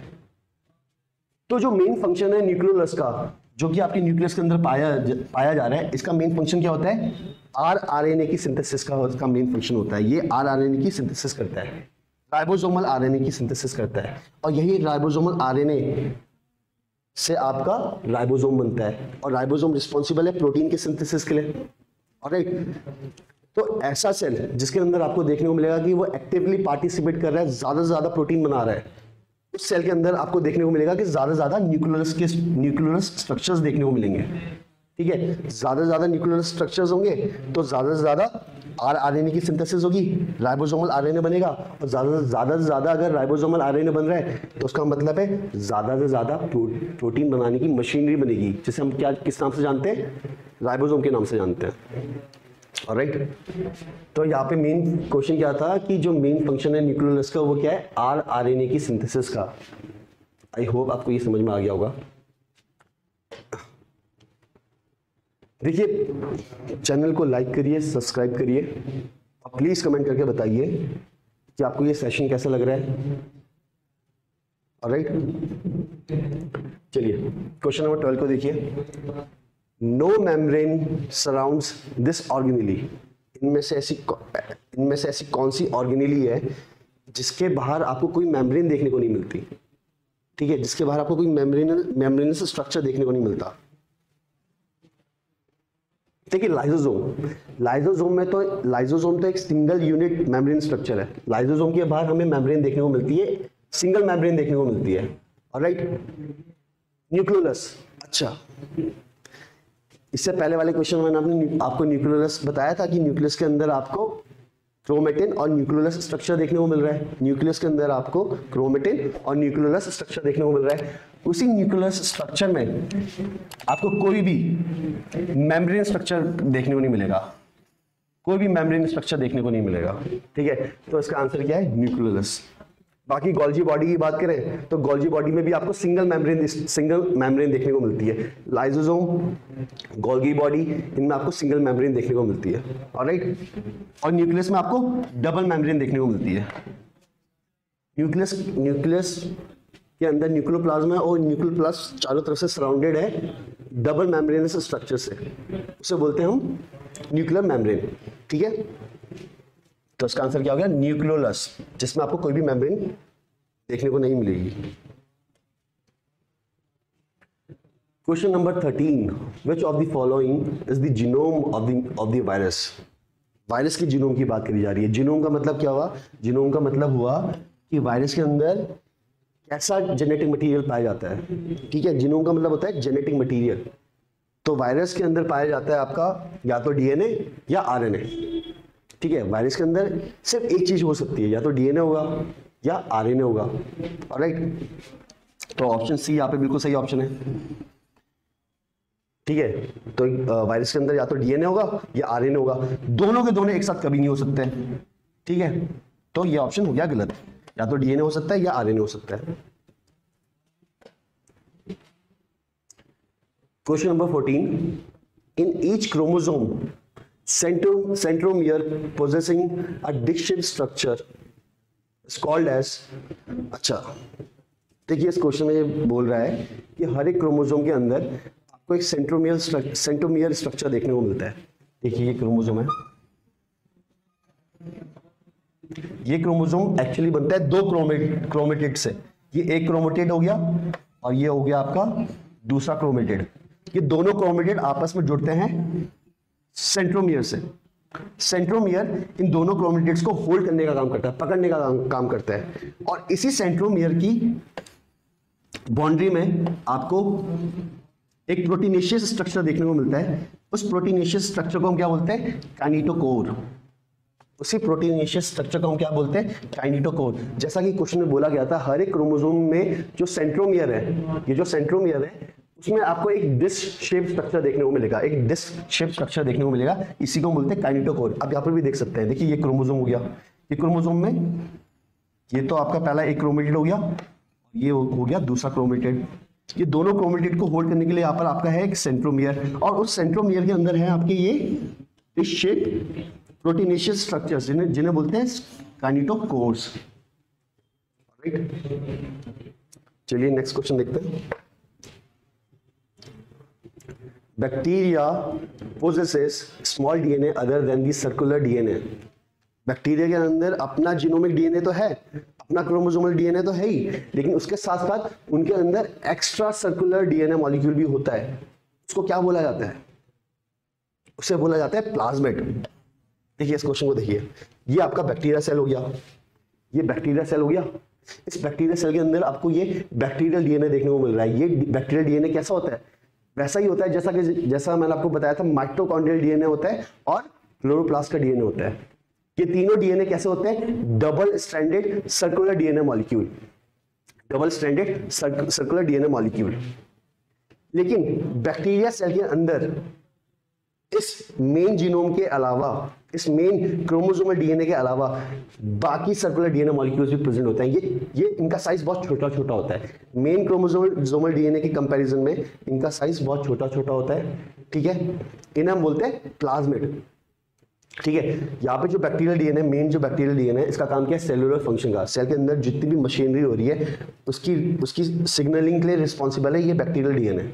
तो जो मेन फंक्शन है न्यूक्लियोलस का, जो कि आपके न्यूक्लियस के अंदर पाया जा रहा है, इसका मेन फंक्शन क्या होता है, आरआरएनए की सिंथेसिस का मेन फंक्शन होता है। ये आरआरएनए की सिंथेसिस करता है, राइबोसोमल आरएनए की सिंथेसिस करता है, और यही राइबोसोमल आरएनए से आपका राइबोसोम बनता है, और राइबोसोम रिस्पॉन्सिबल है प्रोटीन के सिंथेसिस के लिए, ऑलराइट। तो ऐसा सेल जिसके अंदर आपको देखने को मिलेगा कि वो एक्टिवली पार्टिसिपेट कर रहा है, ज्यादा से ज्यादा प्रोटीन बना रहा है, उस सेल के अंदर आपको देखने को मिलेगा कि ज्यादा से ज्यादा न्यूक्लियोलस स्ट्रक्चर्स देखने को मिलेंगे, ठीक है। ज्यादा से ज्यादा न्यूक्लियोलस स्ट्रक्चर्स होंगे तो ज्यादा से ज्यादा आरएनए की सिंथेसिस होगी, राइबोसोमल आरएनए बनेगा, और ज्यादा से ज्यादा अगर राइबोसोमल आरएनए बन रहा है तो उसका मतलब है ज्यादा से ज्यादा प्रोटीन बनाने की मशीनरी बनेगी, जिसे हम क्या किस नाम से जानते हैं, राइबोसोम के नाम से जानते हैं, ऑलराइट। तो यहाँ पे मेन क्वेश्चन क्या था कि जो मेन फंक्शन है न्यूक्लियोलस का वो क्या है, आरएनए की सिंथेसिस का। आई होप आपको ये समझ में आ गया होगा। देखिए चैनल को लाइक करिए, सब्सक्राइब करिए, और प्लीज कमेंट करके बताइए कि आपको ये सेशन कैसा लग रहा है, ऑलराइट। चलिए क्वेश्चन नंबर 12 को देखिए। No membrane surrounds this organelle, इनमें से ऐसी कौन सी ऑर्गेनेली है जिसके बाहर आपको कोई मेम्ब्रेन देखने को नहीं मिलती, ठीक है, जिसके बाहर आपको कोई मेम्ब्रेनस स्ट्रक्चर देखने को नहीं मिलता। देखिए लाइसोसोम तो एक सिंगल यूनिट मेम्ब्रेन स्ट्रक्चर है। लाइसोसोम के बाहर हमें मेम्ब्रेन देखने को मिलती है, सिंगल मेम्ब्रेन देखने को मिलती है, ऑलराइट। न्यूक्लियोलस, अच्छा इससे पहले वाले क्वेश्चन में आपको न्यूक्लियोलस बताया था कि न्यूक्लियस के अंदर आपको क्रोमेटिन और न्यूक्लियोलस स्ट्रक्चर देखने को मिल रहा है, न्यूक्लियस के अंदर आपको क्रोमेटिन और न्यूक्लियोलस स्ट्रक्चर देखने को मिल रहा है। उसी न्यूक्लियोलस स्ट्रक्चर में आपको कोई भी मेम्ब्रेन स्ट्रक्चर देखने को नहीं मिलेगा, कोई भी मेम्ब्रेन स्ट्रक्चर देखने को नहीं मिलेगा, ठीक है। तो इसका आंसर क्या है, न्यूक्लियोलस। बाकी गोल्जी बॉडी की बात करें तो गोल्जी बॉडी में भी आपको सिंगल मेम्ब्रेन देखने को मिलती है। लाइसोसोम, गोल्गी बॉडी, इनमें आपको सिंगल मेम्ब्रेन देखने को मिलती है, ऑलराइट। और न्यूक्लियस में आपको डबल मेम्ब्रेन देखने को मिलती है। न्यूक्लियस के अंदर न्यूक्लियोप्लाज्म है और न्यूक्लियोप्लाज्म चारों तरफ से सराउंडेड है डबल मेम्ब्रेनस स्ट्रक्चर से, उसे बोलते हैं हम न्यूक्लियर मेम्ब्रेन, ठीक है। तो इसका आंसर क्या हो गया, न्यूक्लियोलस, जिसमें आपको कोई भी मेम्ब्रेन देखने को नहीं मिलेगी। Question number 13, which of the following is the genome of the virus. Virus के जीनोम की बात करी जा रही है। जीनोम का मतलब क्या हुआ? जीनोम का मतलब हुआ कि वायरस के अंदर कैसा जेनेटिक मटेरियल पाया जाता है। ठीक है, जीनोम का मतलब होता है जेनेटिक मटेरियल। तो वायरस के अंदर पाया जाता है आपका या तो डीएनए या आरएनए। ठीक है, वायरस के अंदर सिर्फ एक चीज हो सकती है, या तो डीएनए होगा या आरएनए होगा। ऑलराइट, तो ऑप्शन सी यहाँ पे बिल्कुल सही ऑप्शन है। ठीक है, तो वायरस के अंदर या तो डीएनए होगा या आरएनए होगा, दोनों के दोनों एक साथ कभी नहीं हो सकते हैं। ठीक है, तो ये ऑप्शन हो गया गलत, या तो डीएनए हो सकता है या आरएनए हो सकता है। Question number 14, in each chromosome centromere possessing a disc-shaped structure is called as। अच्छा, देखिए इस क्वेश्चन में ये बोल रहा है कि हर एक क्रोमोसोम के अंदर आपको एक सेंट्रोमियर स्ट्रक्चर देखने को मिलता है। देखिए ये क्रोमोसोम है, ये क्रोमोसोम एक्चुअली बनता है दो क्रोमेटिड से। ये एक क्रोमेटिड हो गया और ये हो गया आपका दूसरा क्रोमेटिड। ये दोनों क्रोमेटिड आपस में जुड़ते हैं सेंट्रोमियर से। सेंट्रोमियर इन दोनों क्रोमेटिड्स को होल्ड करने का काम करता है, पकड़ने का काम करता है। और इसी सेंट्रोमियर की बाउंड्री में आपको एक प्रोटीनेशियस स्ट्रक्चर देखने को मिलता है। उस प्रोटीनेशियस स्ट्रक्चर को हम क्या बोलते हैं? काइनेटोकोर। उसी प्रोटीनेशियस स्ट्रक्चर को हम क्या बोलते हैं? काइनेटोकोर। जैसा कि क्वेश्चन में बोला गया था, हर एक क्रोमोसोम में जो सेंट्रोमियर है, ये जो सेंट्रोमियर है उसमें आपको एक डिस्क शेप स्ट्रक्चर देखने को मिलेगा, एक डिस्क शेप स्ट्रक्चर देखने को मिलेगा। इसी को बोलते हैं काइनेटोकोर। अब यहाँ पर भी देख सकते हैं, देखिए ये क्रोमोसोम हो गया, ये क्रोमोसोम में ये तो आपका पहला एक क्रोमेटिड हो गया, ये हो गया दूसरा क्रोमेटिड। ये दोनों क्रोमेटिड को होल्ड करने के लिए यहाँ पर आपका है एक सेंट्रोमियर, और उस सेंट्रोमियर के अंदर है आपके ये डिस्क शेप प्रोटीनेशियस स्ट्रक्चर्स जिन्हें बोलते हैं काइनेटोकोर्स। राइट, चलिए नेक्स्ट क्वेश्चन देखते हैं। Bacteria possesses small DNA other than the circular DNA। Bacteria के अंदर अपना जीनोमिक डीएनए तो है, अपना क्रोमोसोमल डीएनए तो है ही, लेकिन उसके साथ साथ उनके अंदर एक्स्ट्रा सर्कुलर डीएनए मॉलिक्यूल भी होता है। उसको क्या बोला जाता है? उसे बोला जाता है प्लाज्मिड। देखिए इस क्वेश्चन को देखिए, ये आपका बैक्टीरिया सेल हो गया, ये बैक्टीरिया सेल हो गया। इस बैक्टीरिया सेल के अंदर आपको ये बैक्टीरियल डीएनए देखने को मिल रहा है। ये बैक्टीरियल डीएनए कैसा होता है? वैसा ही होता है जैसा मैंने आपको बताया था, माइटोकॉन्ड्रियल डीएनए होता है और क्लोरोप्लास्ट का डीएनए होता है। ये तीनों डीएनए कैसे होते हैं? Double stranded circular DNA molecule, double stranded circular DNA molecule. लेकिन बैक्टीरिया सेल के अंदर इस मेन जीनोम के अलावा, इस मेन क्रोमोसोमल डीएनए के अलावा बाकी सर्कुलर डीएनए मॉलिक्यूल्स भी प्रेजेंट होते हैं। ये इनका साइज बहुत छोटा छोटा होता है। मेन क्रोमोसोमल डीएनए के कंपैरिजन में इनका साइज बहुत छोटा छोटा होता है। ठीक है, इन्हें हम बोलते हैं प्लाज्मिड। ठीक है, यहाँ पे जो बैक्टीरियल डीएनए, मेन जो बैक्टीरियल डीएनए, इसका काम क्या है? सेलुलर फंक्शन का। सेल के अंदर जितनी भी मशीनरी हो रही है उसकी सिग्नलिंग के लिए रिस्पॉन्सिबल है ये बैक्टीरियल डीएनए।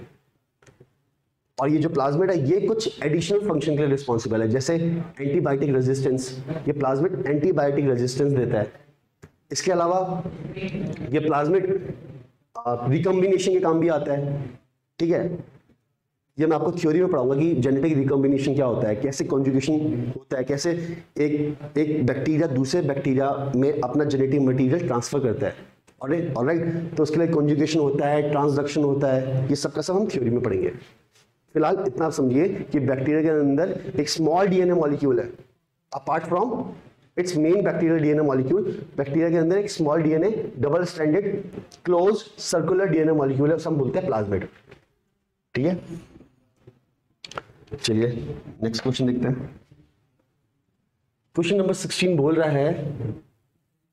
और ये जो प्लाज्मिड है ये कुछ एडिशनल फंक्शन के लिए रिस्पॉन्सिबल है, जैसे एंटीबायोटिक रेजिस्टेंस। ये प्लाज्मिड एंटीबायोटिक रेजिस्टेंस देता है। इसके अलावा ये प्लाज्मिड रिकम्बिनेशन के काम भी आता है। ठीक है, ये मैं आपको थ्योरी में पढ़ाऊंगा कि जेनेटिक रिकम्बिनेशन क्या होता है, कैसे कॉन्जुगेशन होता है, कैसे एक बैक्टीरिया दूसरे बैक्टीरिया में अपना जेनेटिक मटेरियल ट्रांसफर करता है। ऑलराइट, तो उसके लिए कॉन्जुगेशन होता है, ट्रांसडक्शन होता है, ये सब का सब हम थ्योरी में पढ़ेंगे। फिलहाल इतना आप समझिए कि बैक्टीरिया के अंदर एक स्मॉल डीएनए मॉलिक्यूल है, apart from its main bacterial DNA molecule. Bacteria के अंदर एक small DNA double stranded close circular DNA molecule है, उसे हम बोलते हैं प्लाज्मिड। ठीक है, चलिए नेक्स्ट क्वेश्चन देखते हैं। क्वेश्चन नंबर 16 बोल रहा है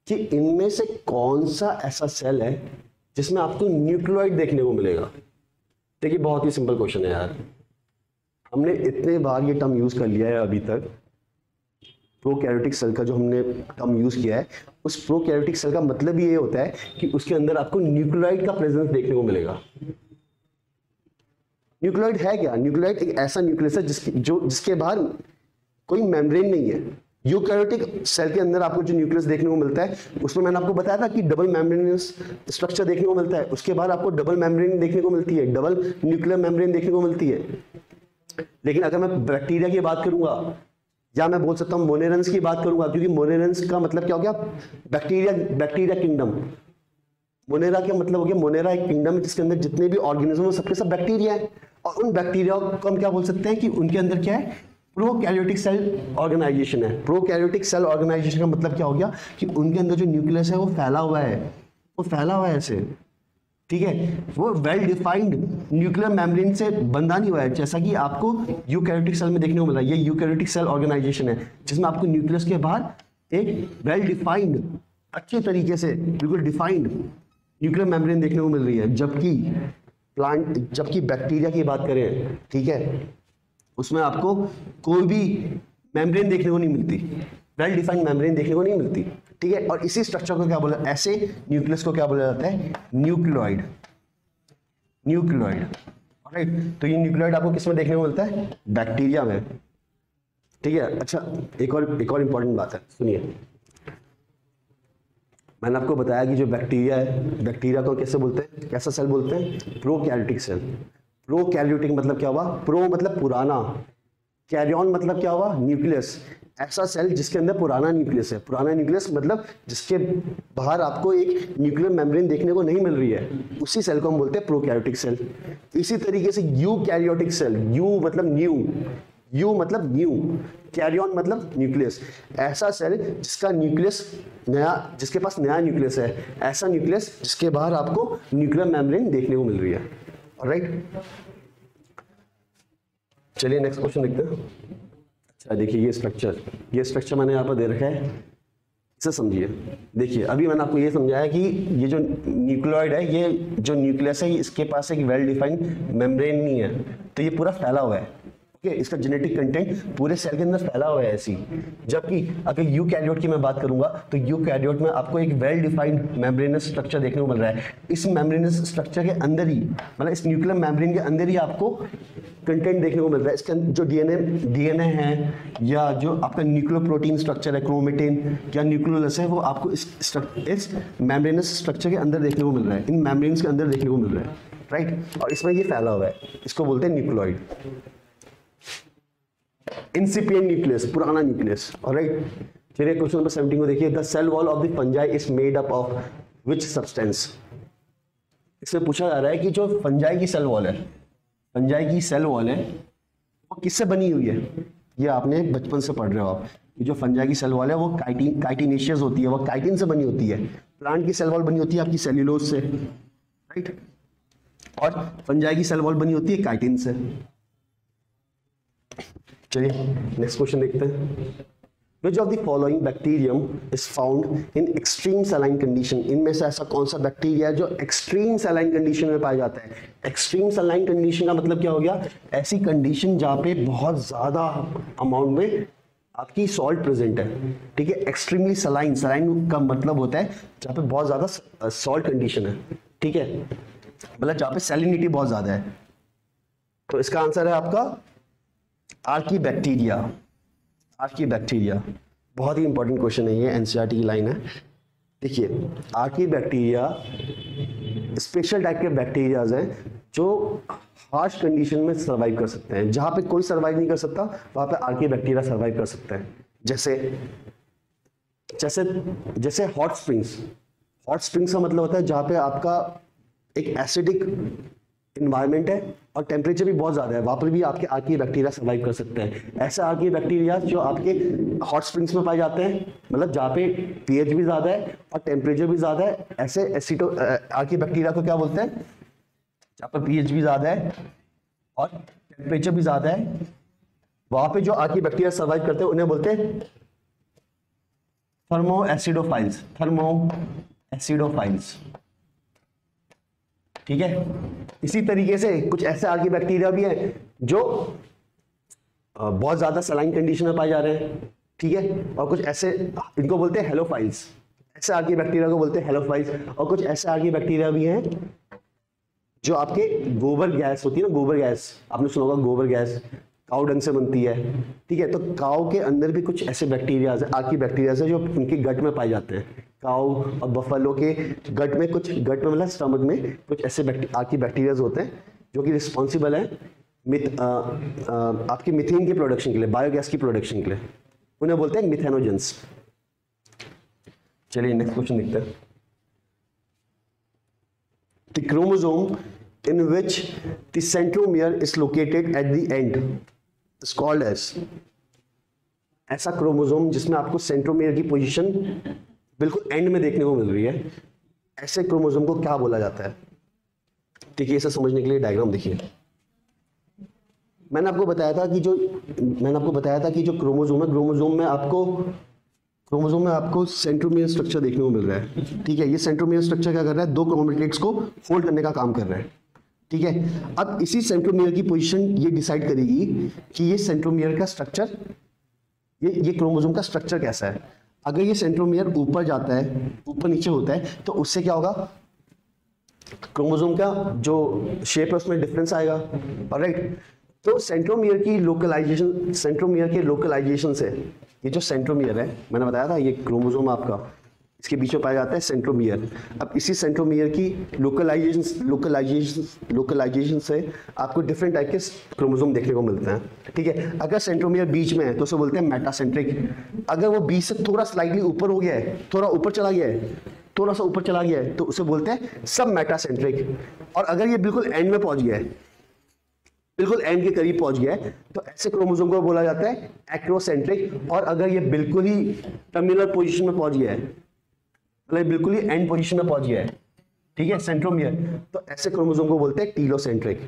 कि इनमें से कौन सा ऐसा सेल है जिसमें आपको न्यूक्लियोइड देखने को मिलेगा। देखिए बहुत ही सिंपल क्वेश्चन है यार, हमने इतने बार ये टर्म यूज कर लिया है अभी तक। प्रोकैरियोटिक सेल का जो हमने टर्म यूज किया है, उस प्रोकैरियोटिक सेल का मतलब ये होता है कि उसके अंदर आपको न्यूक्लियोइड का प्रेजेंस देखने को मिलेगा। न्यूक्लियोइड है क्या? न्यूक्लियोइड एक ऐसा न्यूक्लियस है जिसके बाहर कोई मेम्ब्रेन नहीं है। यूकैरियोटिक सेल के अंदर आपको जो न्यूक्लियस देखने को मिलता है उसमें मैंने आपको बताया था कि डबल मेम्ब्रेनस स्ट्रक्चर देखने को मिलता है। उसके बाद आपको डबल मेम्ब्रेन देखने को मिलती है, डबल न्यूक्लियर मेम्ब्रेन देखने को मिलती है। लेकिन अगर मैं बैक्टीरिया की बात करूंगा, या मैं बोल सकता हूँ मोनेरेंस की बात करूंगा, क्योंकि मोनेरेंस का मतलब क्या हो गया, बैक्टीरिया किंगडम। मोनेरा क्या मतलब हो गया, मोनेरा एक किंगडम है जिसके अंदर जितने भी ऑर्गेनिज्म है सबके सब बैक्टीरिया है, और उन बैक्टीरिया को हम क्या बोल सकते हैं कि उनके अंदर क्या है, प्रोकैरियोटिक सेल ऑर्गेनाइजेशन है। प्रोकैरियोटिक सेल ऑर्गेनाइजेशन का मतलब क्या हो गया कि उनके अंदर जो न्यूक्लियस है वो फैला हुआ है, वो फैला हुआ है ऐसे, ठीक है, वो वेल डिफाइंड न्यूक्लियर मेम्ब्रेन से बंधा नहीं हुआ है, जैसा कि आपको यूकैरियोटिक सेल में देखने को मिल रहा है। ये यूकैरियोटिक सेल ऑर्गेनाइजेशन है जिसमें आपको न्यूक्लियस के बाहर एक वेल डिफाइंड, अच्छे तरीके से बिल्कुल डिफाइंड न्यूक्लियर मेम्ब्रेन देखने को मिल रही है। जबकि बैक्टीरिया की बात करें, ठीक है, उसमें आपको कोई भी मेम्ब्रेन देखने को नहीं मिलती, वेल डिफाइंड मेम्ब्रेन देखने को नहीं मिलती, ठीक है। और इसी स्ट्रक्चर को क्या बोला, ऐसे न्यूक्लियस को क्या बोला जाता है, न्यूक्लियोइड। राइट, तो ये न्यूक्लियोइड आपको किस में देखने को मिलता है, बैक्टीरिया में, ठीक है। अच्छा, एक और इंपॉर्टेंट बात है, सुनिए। मैंने आपको बताया कि जो बैक्टीरिया है, बैक्टीरिया को कैसे बोलते हैं, कैसा सेल बोलते हैं, प्रोकैरियोटिक सेल। प्रोकैरियोटिक मतलब क्या हुआ, प्रो मतलब पुराना, कैरियन मतलब क्या हुआ, न्यूक्लियस। ऐसा सेल जिसके अंदर पुराना न्यूक्लियस है। पुराना न्यूक्लियस मतलब जिसके बाहर आपको एक न्यूक्लियर मेम्ब्रेन देखने को नहीं मिल रही है, उसी सेल को हम बोलते हैं प्रोकैरियोटिक सेल। इसी तरीके से यूकैरियोटिक सेल, यू मतलब न्यू, कैरियन मतलब न्यूक्लियस। ऐसा सेल जिसका न्यूक्लियस नया, जिसके पास नया न्यूक्लियस है, ऐसा न्यूक्लियस जिसके बाहर आपको न्यूक्लियर मेम्ब्रेन देखने को मिल रही है। ऑलराइट, चलिए नेक्स्ट क्वेश्चन देखते हैं। अच्छा देखिए, ये स्ट्रक्चर मैंने यहाँ पर दे रखा है, इसे समझिए। देखिए, अभी मैंने आपको ये समझाया कि ये जो न्यूक्लियोइड है, ये जो न्यूक्लियस है, इसके पास एक वेल डिफाइंड मेम्ब्रेन नहीं है, तो ये पूरा फैला हुआ है, इसका जेनेटिक कंटेंट पूरे सेल के अंदर फैला हुआ है ऐसी। जबकि अगर यूकैरियोट की मैं बात करूंगा तो यूकैरियोट में आपको एक वेल डिफाइंड मेम्ब्रेनस स्ट्रक्चर देखने को मिल रहा है। इस मेम्ब्रेनस स्ट्रक्चर के अंदर ही, मतलब इस न्यूक्लियर मेम्ब्रेन के अंदर ही आपको कंटेंट देखने को मिल रहा है। इसके अंदर जो डीएनए है, या जो आपका न्यूक्लियोप्रोटीन स्ट्रक्चर है, क्रोमेटिन या न्यूक्लियोलस है, वो आपको इस मेम्ब्रेनस स्ट्रक्चर के अंदर देखने को मिल रहा है, इन मेम्ब्रेन्स के अंदर देखने को मिल रहा है, राइट। और इसमें ये फैला हुआ है, इसको बोलते हैं न्यूक्लियोइड। इंसिपिएंट न्यूक्लियस, पुराना न्यूक्लियस। ऑलराइट, चलिए क्वेश्चन नंबर 17 को देखिए। The cell wall of the fungi is made up of which substance. इसमें पूछा जा रहा है कि जो फंजाई की सेल वॉल है, फंजाई की सेल वॉल है, वो किससे बनी हुई है। ये आपने बचपन से पढ़ रहे हो आप, कि जो फंजाई की सेल वॉल है वो काइटिनेशियस होती है, वो काइटिन से बनी होती है। प्लांट की सेल वॉल बनी होती है आपकी सेल्यूलोज से, राइट, और फंजाई की सेल वॉल बनी होती है काइटिन से। चलिए नेक्स्ट क्वेश्चन देखते हैं। Which of the following bacterium is found in extreme saline condition? इनमें से ऐसा कौन सा बैक्टीरिया है जो एक्सट्रीम सलाइन कंडीशन में पाया जाता है। एक्सट्रीम सलाइन कंडीशन का मतलब क्या हो गया, ऐसी कंडीशन जहाँ पे बहुत ज्यादा अमाउंट में आपकी सॉल्ट प्रेजेंट है, ठीक है। एक्सट्रीमली सलाइन, सलाइन का मतलब होता है जहाँ पे बहुत ज्यादा सॉल्ट कंडीशन है, ठीक है, मतलब जहाँ पे सैलिनिटी बहुत ज्यादा है। तो इसका आंसर है आपका आर्कीबैक्टीरिया। आर्कीबैक्टीरिया बहुत ही इंपॉर्टेंट क्वेश्चन है, ये एनसीईआरटी की लाइन है। देखिए, आर्कीबैक्टीरिया स्पेशल टाइप के बैक्टीरियाज हैं जो हार्श कंडीशन में सर्वाइव कर सकते हैं। जहां पे कोई सर्वाइव नहीं कर सकता वहां पे आर्कीबैक्टीरिया सर्वाइव कर सकते हैं। जैसे हॉट स्प्रिंग्स। हॉट स्प्रिंग्स का मतलब होता है जहां पे आपका एक एसिडिक इन्वायरमेंट है और टेम्परेचर भी बहुत ज़्यादा है, वहाँ पर भी आपके आर्कीबैक्टीरिया सर्वाइव कर सकते हैं। ऐसे आर्कीबैक्टीरिया जो आपके हॉट स्प्रिंग्स में पाए जाते हैं, मतलब जहाँ पे पीएच भी ज़्यादा है और टेम्परेचर भी ज़्यादा है, ऐसे आर्कीबैक्टीरिया को क्या बोलते हैं, जहाँ पर पीएच भी ज़्यादा है और टेम्परेचर भी ज़्यादा है, वहाँ पे जो आर्कीबैक्टीरिया सर्वाइव करते हैं उन्हें बोलते हैं थर्मोएसिडोफाइल्स। थर्मोएसिडोफाइल्स, ठीक है। इसी तरीके से कुछ ऐसे आर्कीबैक्टीरिया भी हैं जो बहुत ज्यादा सलाइन कंडीशन में पाए जा रहे हैं, ठीक है, और कुछ ऐसे, इनको बोलते हैं हेलोफाइल्स। ऐसे आर्कीबैक्टीरिया को बोलते हैं हेलोफाइल्स। और कुछ ऐसे आर्कीबैक्टीरिया भी हैं जो आपके गोबर गैस होती है ना, गोबर गैस आपने सुना होगा, गोबर गैस काऊ डंग से बनती है, ठीक है। तो काऊ के अंदर भी कुछ ऐसे बैक्टीरियाज है, आर्कीबैक्टीरियाज है जो उनके गट में पाए जाते हैं। काऊ और बफेलो के गट में मतलब स्टमक में कुछ ऐसे आर्कीबैक्टीरियाज होते हैं जो कि रिस्पॉन्सिबल है आपके मीथेन के प्रोडक्शन के लिए, बायोगैस की प्रोडक्शन के लिए, उन्हें बोलते हैं मिथेनोजेंस। चलिए नेक्स्ट क्वेश्चन देखते हैं। The chromosome in which the centromere is located at the end is called as, ऐसा क्रोमोसोम जिसमें आपको सेंट्रोमियर की पोजीशन बिल्कुल एंड में देखने को मिल रही है, ऐसे क्रोमोसोम को क्या बोला जाता है? देखिए, इसे समझने के लिए डायग्राम देखिए। मैंने आपको बताया था कि जो क्रोमोसोम है, क्रोमोसोम में आपको सेंट्रोमियर स्ट्रक्चर देखने को मिल रहा है। ठीक है, ये सेंट्रोमियर स्ट्रक्चर क्या कर रहा है? दो क्रोमेटिड्स को होल्ड करने का काम कर रहा है। ठीक है, अब इसी सेंट्रोमियर की पोजीशन ये डिसाइड करेगी कि ये सेंट्रोमियर का स्ट्रक्चर, ये क्रोमोसोम का स्ट्रक्चर कैसा है। अगर ये सेंट्रोमियर ऊपर जाता है, ऊपर नीचे होता है, तो उससे क्या होगा? क्रोमोसोम का जो शेप है उसमें डिफरेंस आएगा। ऑलराइट, तो सेंट्रोमियर के लोकलाइजेशन से, ये जो सेंट्रोमियर है, मैंने बताया था ये क्रोमोसोम आपका, इसके बीच में पाया जाता है सेंट्रोमियर। अब इसी सेंट्रोमियर की लोकलाइजेशन से आपको डिफरेंट टाइप के क्रोमोसोम देखने को मिलते हैं। ठीक है, अगर सेंट्रोमियर बीच में है तो उसे बोलते हैं मेटासेंट्रिक। अगर वो बीच से थोड़ा स्लाइटली ऊपर हो गया है, थोड़ा सा ऊपर चला गया है, तो उसे बोलते हैं सब मेटासेंट्रिक। और अगर ये बिल्कुल एंड में पहुंच गया है, बिल्कुल एंड के करीब पहुंच गया है, तो ऐसे क्रोमोसोम को बोला जाता है एक्रोसेंट्रिक। और अगर ये बिल्कुल ही टर्मिनल पोजीशन में पहुंच गया है, मतलब बिल्कुल ही एंड पोजीशन में पहुंच गया है, ठीक है, सेंट्रोमियर, तो ऐसे क्रोमोसोम को बोलते हैं टीलोसेंट्रिक।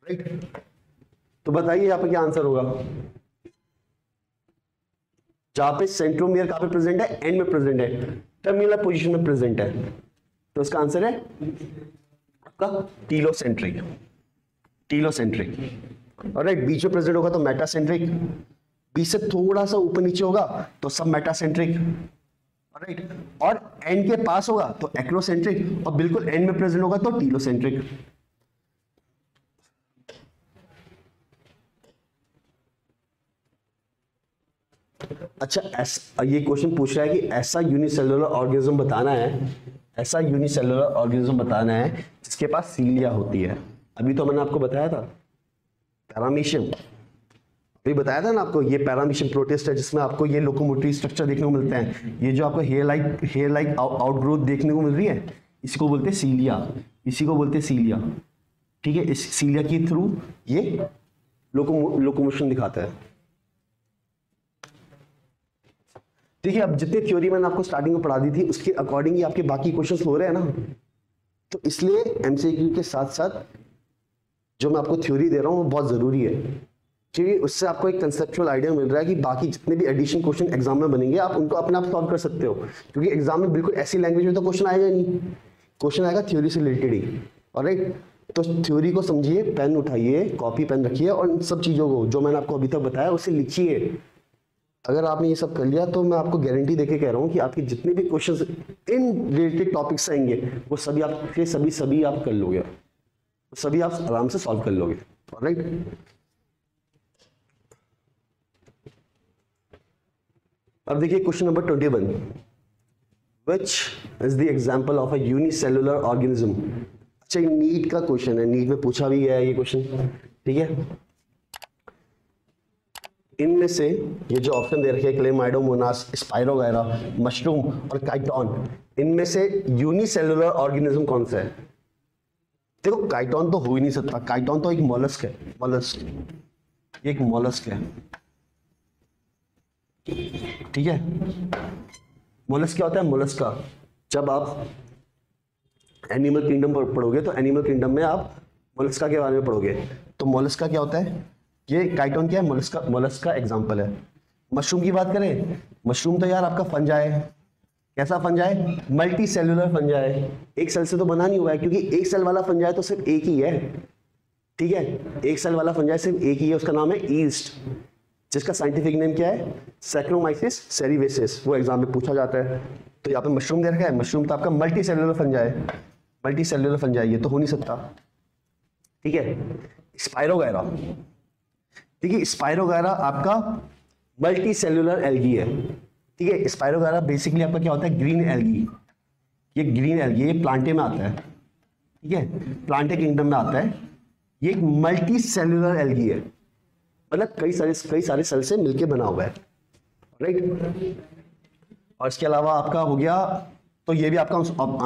राइट, तो बताइए यहाँ पे क्या आंसर होगा? जहां पे सेंट्रोमियर कहां पे प्रेजेंट है? एंड में प्रेजेंट है, टर्मिनल पोजीशन में प्रेजेंट है, तो इसका आंसर है आपका टीलोसेंट्रिक। ऑलराइट, बीच में प्रेजेंट होगा तो मेटासेंट्रिक, बीच से थोड़ा सा ऊपर नीचे होगा तो सब मेटासेंट्रिक। ऑलराइट, और एंड के पास होगा तो एक्रोसेंट्रिक, और बिल्कुल एंड में प्रेजेंट होगा तो टीलोसेंट्रिक। अच्छा, ये क्वेश्चन पूछ रहा है कि ऐसा यूनिसेलुलर ऑर्गेनिज्म बताना है जिसके पास सीलिया होती है। अभी तो मैंने आपको बताया था पैरामीशियम, अभी बताया था ना आपको, ये पैरामीशियम प्रोटिस्ट है जिसमें आपको ये लोकोमोटरी स्ट्रक्चर देखने को मिलते हैं। ये जो आपको हेयर लाइक आउटग्रोथ देखने को मिल रही है, इसी को बोलते हैं सीलिया। ठीक है, इस सीलिया के थ्रू ये लोकोमोशन दिखाता है। देखिए, अब जितनी थ्योरी मैंने आपको स्टार्टिंग में पढ़ा दी थी उसके अकॉर्डिंग ही आपके बाकी क्वेश्चंस हो रहे हैं ना, तो इसलिए एमसीक्यू के साथ साथ जो मैं आपको थ्योरी दे रहा हूँ वो बहुत जरूरी है, क्योंकि उससे आपको एक कंसेप्चुअल आइडिया मिल रहा है कि बाकी जितने भी एडिशन क्वेश्चन एग्जाम में बनेंगे आप उनको अपने आप सॉल्व कर सकते हो। क्योंकि एग्जाम में बिल्कुल ऐसी लैंग्वेज में तो क्वेश्चन आएगा नहीं, क्वेश्चन आएगा थ्योरी से रिलेटेड ही। ऑलराइट, तो थ्योरी को समझिए, पेन उठाइए, कॉपी पेन रखिए, और इन सब चीज़ों को जो मैंने आपको अभी तक बताया उसे लिखिए। अगर आपने ये सब कर लिया तो मैं आपको गारंटी देके कह रहा हूँ कि आपके जितने भी क्वेश्चंस इन रिलेटेड टॉपिक्स आएंगे वो सभी आपके सभी आप कर लोगे, सभी आप आराम से सॉल्व कर लोगे। ऑलराइट, अब देखिए question number 21, which is the example of a unicellular organism. अच्छा, ये नीट का क्वेश्चन है, नीट में पूछा भी गया है ये क्वेश्चन। ठीक है, इनमें से ये जो ऑप्शन दे रखे हैं क्लेमाइडोमोनास, स्पाइरोगायरा, मशरूम और काइटोन, इनमें से यूनिसेलुलर ऑर्गेनिज्म कौन सा है? देखो, काइटोन तो हो ही नहीं सकता, काइटोन तो एक मॉलस्क है, एक मॉलस्क है। ठीक है, मोलस्क क्या होता है? मोलस्का, जब आप एनिमल किंगडम पढ़ोगे तो एनिमल किंगडम में आप मोलस्का के बारे में पढ़ोगे। तो मोलस्का क्या होता है? ये काइटोन क्या है? मोलस्का एग्जांपल है। मशरूम की बात करें, मशरूम तो यार आपका फंजा है। कैसा फंजा है? मल्टी सेलुलर फंजा है, एक सेल से तो बना नहीं हुआ है, क्योंकि एक सेल वाला फंजा है तो सिर्फ एक ही है। ठीक है, एक सेल वाला फंजा है सिर्फ एक ही है, उसका नाम है ईस्ट, जिसका साइंटिफिक नेम क्या है? सैक्रोमाइसिस सेरिवेसिस। वो एग्जाम में पूछा जाता है। तो यहाँ पे मशरूम दे रखा है, मशरूम तो आपका मल्टी सेलुलर फंजा है, मल्टी सेलुलर फंजा है, ये तो हो नहीं सकता। ठीक है, स्पाइरोगायरा, देखिए स्पाइरोगायरा आपका मल्टी सेलुलर एल्गी है। ठीक है, स्पाइरोगायरा बेसिकली आपका क्या होता है? Green algae. ये ग्रीन एल्गी, ये प्लांटे में आता है। ठीक है, प्लांटे किंगडम में आता है। ये एक मल्टी सेलुलर एल्गी है, मतलब कई सारे सेल से मिलके बना हुआ है। राइट। और इसके अलावा आपका हो गया, तो ये भी आपका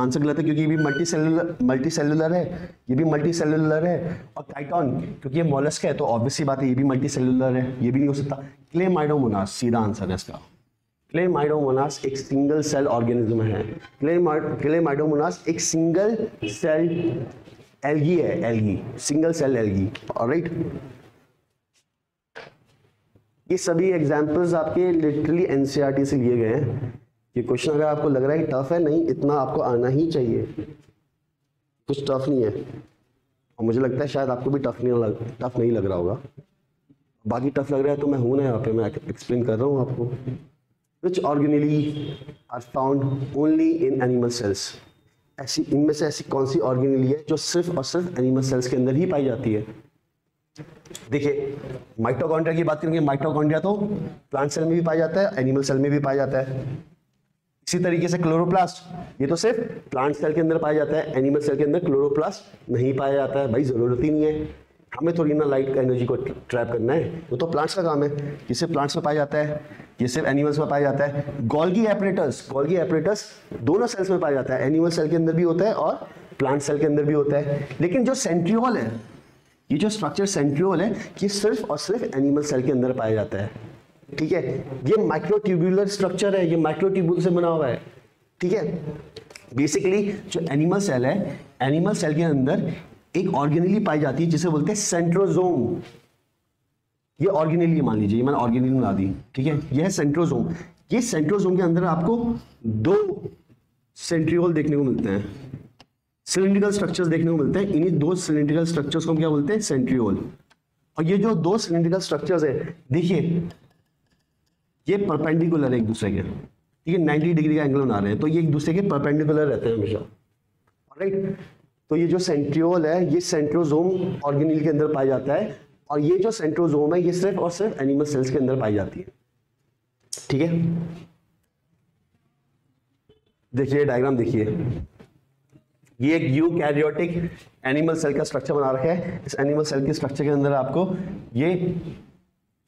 आंसर गलत है क्योंकि ये भी मल्टी सेलुलर है, ये भी मल्टी सेलुलर है। और काइटोन क्योंकि ये मॉलस्क है तो ऑब्वियसली बात है ये भी मल्टी सेलुलर है, ये भी नहीं हो सकता। क्लेमाइडोमोनास सीधा आंसर है इसका। क्लेमाइडोमोनास एक सिंगल सेल ऑर्गेनिज्म है। क्लेमाइडोमोनास एक सिंगल सेल एल्गी है, algae, single cell algae. Alright, ये सभी एग्जांपल्स आपके लिटरली एनसीईआरटी से लिए गए हैं। ये क्वेश्चन अगर आपको लग रहा है कि टफ है, नहीं, इतना आपको आना ही चाहिए, कुछ टफ नहीं है। और मुझे लगता है शायद आपको भी टफ नहीं लग रहा होगा। बाकी टफ लग रहा है तो मैं हूं ना यहाँ पे, मैं एक्सप्लेन कर रहा हूँ आपको। Which organelle are found only in animal cells? ऐसी इनमें से ऐसी कौन सी ऑर्गेनेली है जो सिर्फ और सिर्फ एनिमल सेल्स के अंदर ही पाई जाती है? देखिए, माइटोकॉन्ड्रिया की बात करेंगे, माइटोकॉन्ड्रिया तो प्लांट सेल में भी पाया जाता है, एनिमल सेल में भी पाया जाता है। इसी तरीके से क्लोरोप्लास्ट, ये तो सिर्फ प्लांट सेल के अंदर पाया जाता है, एनिमल सेल के अंदर क्लोरोप्लास्ट नहीं पाया जाता है। भाई जरूरत ही नहीं है, हमें थोड़ी ना लाइट का एनर्जी को ट्रैप करना है, वो तो प्लांट्स का काम है। ये सिर्फ प्लांट्स में पाया जाता है, ये सिर्फ एनिमल्स में पाया जाता है। गोल्गी एपरेटस दोनों सेल्स में पाया जाता है, एनिमल सेल के अंदर भी होता है और प्लांट सेल के अंदर भी होता है। लेकिन जो सेंट्रियोल है, ये जो स्ट्रक्चर सेंट्रियोल है, ये सिर्फ और सिर्फ एनिमल सेल के अंदर पाया जाता है। ठीक है, ये माइक्रोट्यूबुलर स्ट्रक्चर है, ये माइक्रोट्यूबुल से बना हुआ है। ठीक है, बेसिकली जो एनिमल सेल है, एनिमल सेल के अंदर एक ऑर्गेनेली पाई जाती है जिसे बोलते हैं सेंट्रोजोम। ये ऑर्गेनेली मान लीजिए, मैंने ऑर्गेनेली बना दी। ठीक है, यह है सेंट्रोजोम। ये सेंट्रोजोम के अंदर आपको दो सेंट्रियोल देखने को मिलते हैं, सिलिंड्रिकल स्ट्रक्चर्स देखने को मिलते हैं। इन्हीं दो सिलिंड्रिकल स्ट्रक्चर्स को हम क्या बोलते हैं? सेंट्रियोल। और ये जो दो सिलिंड्रिकल स्ट्रक्चर्स है, देखिए ये परपेंडिकुलर है एक दूसरे के। ठीक है, 90 डिग्री का एंगल बना रहे हैं, तो ये एक दूसरे के परपेंडिकुलर रहते हैं हमेशा। राइट, तो ये जो सेंट्रियोल है, ये सेंट्रोजोम ऑर्गेनेल के अंदर पाया जाता है, और ये जो सेंट्रोजोम है, ये सिर्फ और सिर्फ एनिमल सेल्स के अंदर पाई जाती है। ठीक है, देखिए डायग्राम देखिए, ये एक यूकैरियोटिक एनिमल सेल का स्ट्रक्चर बना रखा है। इस एनिमल सेल के स्ट्रक्चर के अंदर आपको ये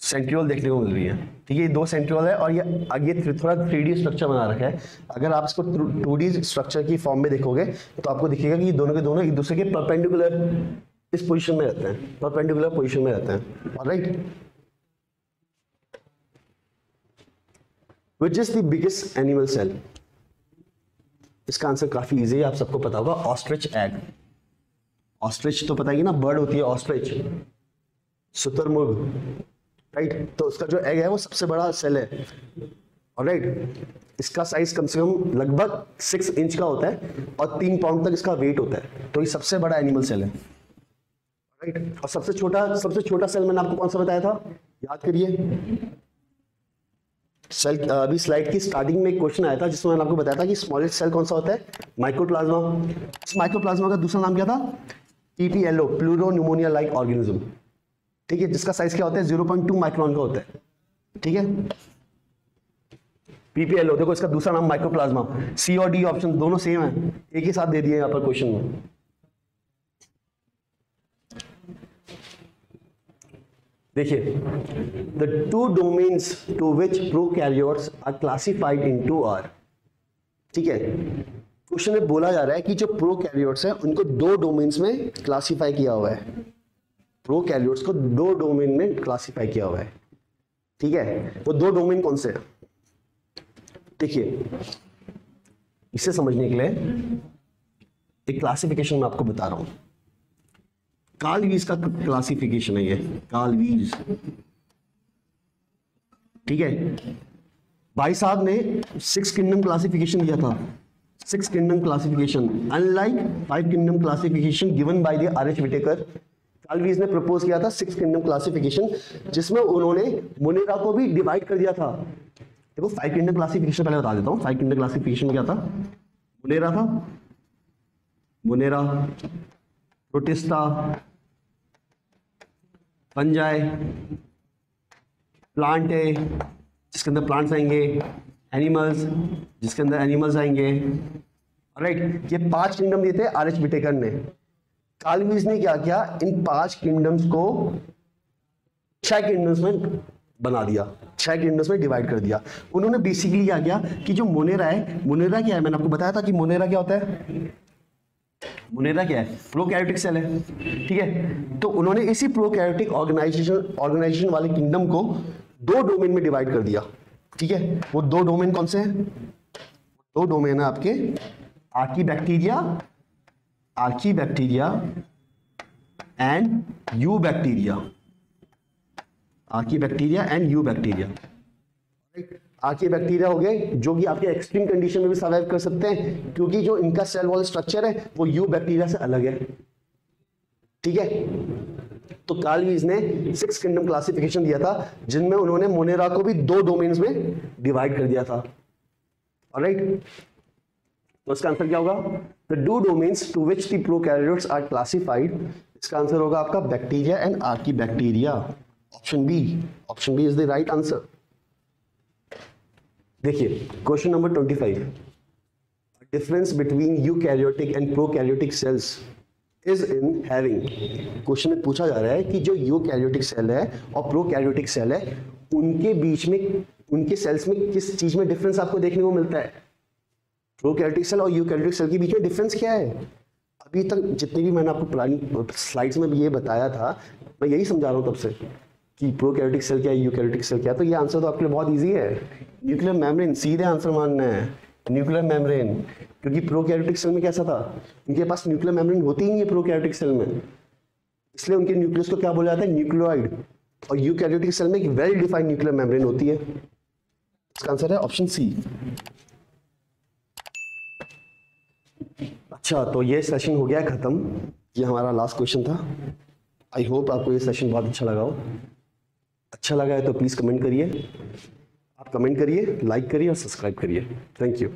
सेंट्रियोल देखने को मिल रही है। ठीक है, ये दो सेंट्रियोल है और ये आगे थोड़ा 3D स्ट्रक्चर बना रखा है। अगर आप इसको 2D स्ट्रक्चर की फॉर्म में देखोगे तो आपको दिखेगा कि ये दोनों के दोनों एक दूसरे के परपेंडिकुलर इस पोजीशन में रहते हैं, परपेंडिकुलर पोजीशन में रहते हैं। Alright, which is the biggest animal cell? इसका आंसर काफी इजी है, आप सबको पता होगा, ऑस्ट्रिच एग। ऑस्ट्रिच तो पता ही ना, बर्ड होती है ऑस्ट्रिच, शुतुरमुर्ग। राइट, तो उसका जो एग है वो सबसे बड़ा सेल है। ऑलराइट, इसका साइज कम से कम लगभग 6 इंच का होता है और 3 पाउंड तक इसका वेट होता है। तो ये सबसे बड़ा एनिमल सेल है। राइट, और सबसे छोटा सेल मैंने आपको कौन सा बताया था? याद करिए, सेल अभी स्लाइड की स्टार्टिंग में एक क्वेश्चन आया था जिसमें मैंने आपको बताया था कि स्मॉलेस्ट सेल कौन सा होता है? माइक्रोप्लाज्मा। इस माइक्रोप्लाज्मा का दूसरा नाम क्या था? PPLO, pleuro pneumonia like organism. ठीक है, जिसका साइज क्या होता है? 0.2 माइक्रोन का होता है। ठीक है, PPLO, देखो इसका दूसरा नाम माइक्रोप्लाज्मा। सी और डी ऑप्शन दोनों सेम है, एक ही साथ दे दिए यहाँ पर क्वेश्चन में। देखिए, the two domains to which prokaryotes are classified into are, ठीक है, क्वेश्चन में बोला जा रहा है कि जो प्रोकैरियोट्स हैं उनको 2 डोमेन्स में क्लासिफाई किया हुआ है। प्रोकैरियोट्स को 2 डोमेन में क्लासिफाई किया हुआ है। ठीक है, वो 2 डोमेन कौन से हैं? देखिए, इसे समझने के लिए एक क्लासिफिकेशन मैं आपको बता रहा हूं। कार्ल वीज का क्लासिफिकेशन है ये, कार्ल वीज। ठीक है, भाई साहब ने 6 किंगडम क्लासिफिकेशन दिया था, 6 kingdom classification, unlike 5 kingdom classification given by the R H Whittaker. Carl Woese ने प्रपोज किया था 6 किंगडम क्लासिफिकेशन, जिसमें उन्होंने मोनेरा को भी डिवाइड कर दिया था। देखो 5 किंगडम क्लासिफिकेशन पहले बता देता हूं। 5 किंगडम क्लासिफिकेशन में क्या था? मोनेरा था, मोनेरा, प्रोटिस्टा, फंजाई, प्लांट है जिसके अंदर प्लांट्स आएंगे, एनिमल्स जिसके अंदर एनिमल्स आएंगे। राइट, ये 5 किंगडम दिए थे आर एच विटेकर ने। कार्ल वीज ने क्या किया? इन 5 किंगडम्स को 6 किंगडम्स में बना दिया, 6 किंगडम्स में डिवाइड कर दिया। उन्होंने बेसिकली क्या किया कि जो मोनेरा है, मोनेरा क्या है, मैंने आपको बताया था कि मोनेरा क्या होता है, मोनेरा क्या है, प्रोकैरियोटिक सेल है, ठीक है। तो उन्होंने इसी प्रोकैरियोटिक ऑर्गेनाइजेशन वाले किंगडम को 2 डोमेन में डिवाइड कर दिया, ठीक है। वो 2 डोमेन कौन से हैं, 2 डोमेन है आपके archaebacteria and eubacteria, archaebacteria and eubacteria. Archaebacteria हो गए जो कि आपके एक्सट्रीम कंडीशन में भी सर्वाइव कर सकते हैं, क्योंकि जो इनका सेल वॉल स्ट्रक्चर है वो यूबैक्टीरिया से अलग है, ठीक है। तो कार्ल वीज ने 6 किंगडम क्लासिफिकेशन दिया था, जिनमें उन्होंने मोनेरा को भी 2 डोमेन्स में डिवाइड कर दिया था, ऑलराइट। तो इसका आंसर क्या होगा, the 2 domains to which the prokaryotes are classified, इसका आंसर होगा आपका bacteria and archaebacteria, option B is the right answer. देखिए question number 25, difference between eukaryotic and prokaryotic cells is in having. Question में पूछा जा रहा है कि जो यूकैरियोटिक सेल है और प्रोकैरियोटिक सेल है, उनके बीच में, उनके सेल्स में किस चीज में डिफरेंस आपको देखने को मिलता है। प्रोकैरियोटिक सेल और यूकैरियोटिक सेल के बीच में डिफरेंस क्या है। अभी तक जितनी भी मैंने आपको पुरानी स्लाइड्स में भी ये बताया था, मैं यही समझा रहा हूँ तब से कि प्रोकैरियोटिक सेल क्या है, यूकैरियोटिक सेल क्या है। तो ये आंसर तो आपके लिए बहुत इजी है, न्यूक्लियर मेम्ब्रेन, सीधे आंसर मानना है, न्यूक्लियर मेम्ब्रेन। क्योंकि प्रोकैरियोटिक सेल में कैसा था, उनके पास न्यूक्लियर मेम्ब्रेन होती ही नहीं है प्रोकैरियोटिक सेल में, इसलिए उनके न्यूक्लियस को क्या बोला जाता है, न्यूक्लियोइड। और यूकैरियोटिक सेल में एक वेल डिफाइंड न्यूक्लियर मेम्ब्रेन होती है। इसका आंसर है ऑप्शन सी। अच्छा, तो ये सेशन हो गया खत्म, ये हमारा लास्ट क्वेश्चन था। आई होप आपको ये सेशन बहुत अच्छा लगा हो। अच्छा लगा है तो प्लीज़ कमेंट करिए, आप कमेंट करिए, लाइक करिए और सब्सक्राइब करिए। Thank you.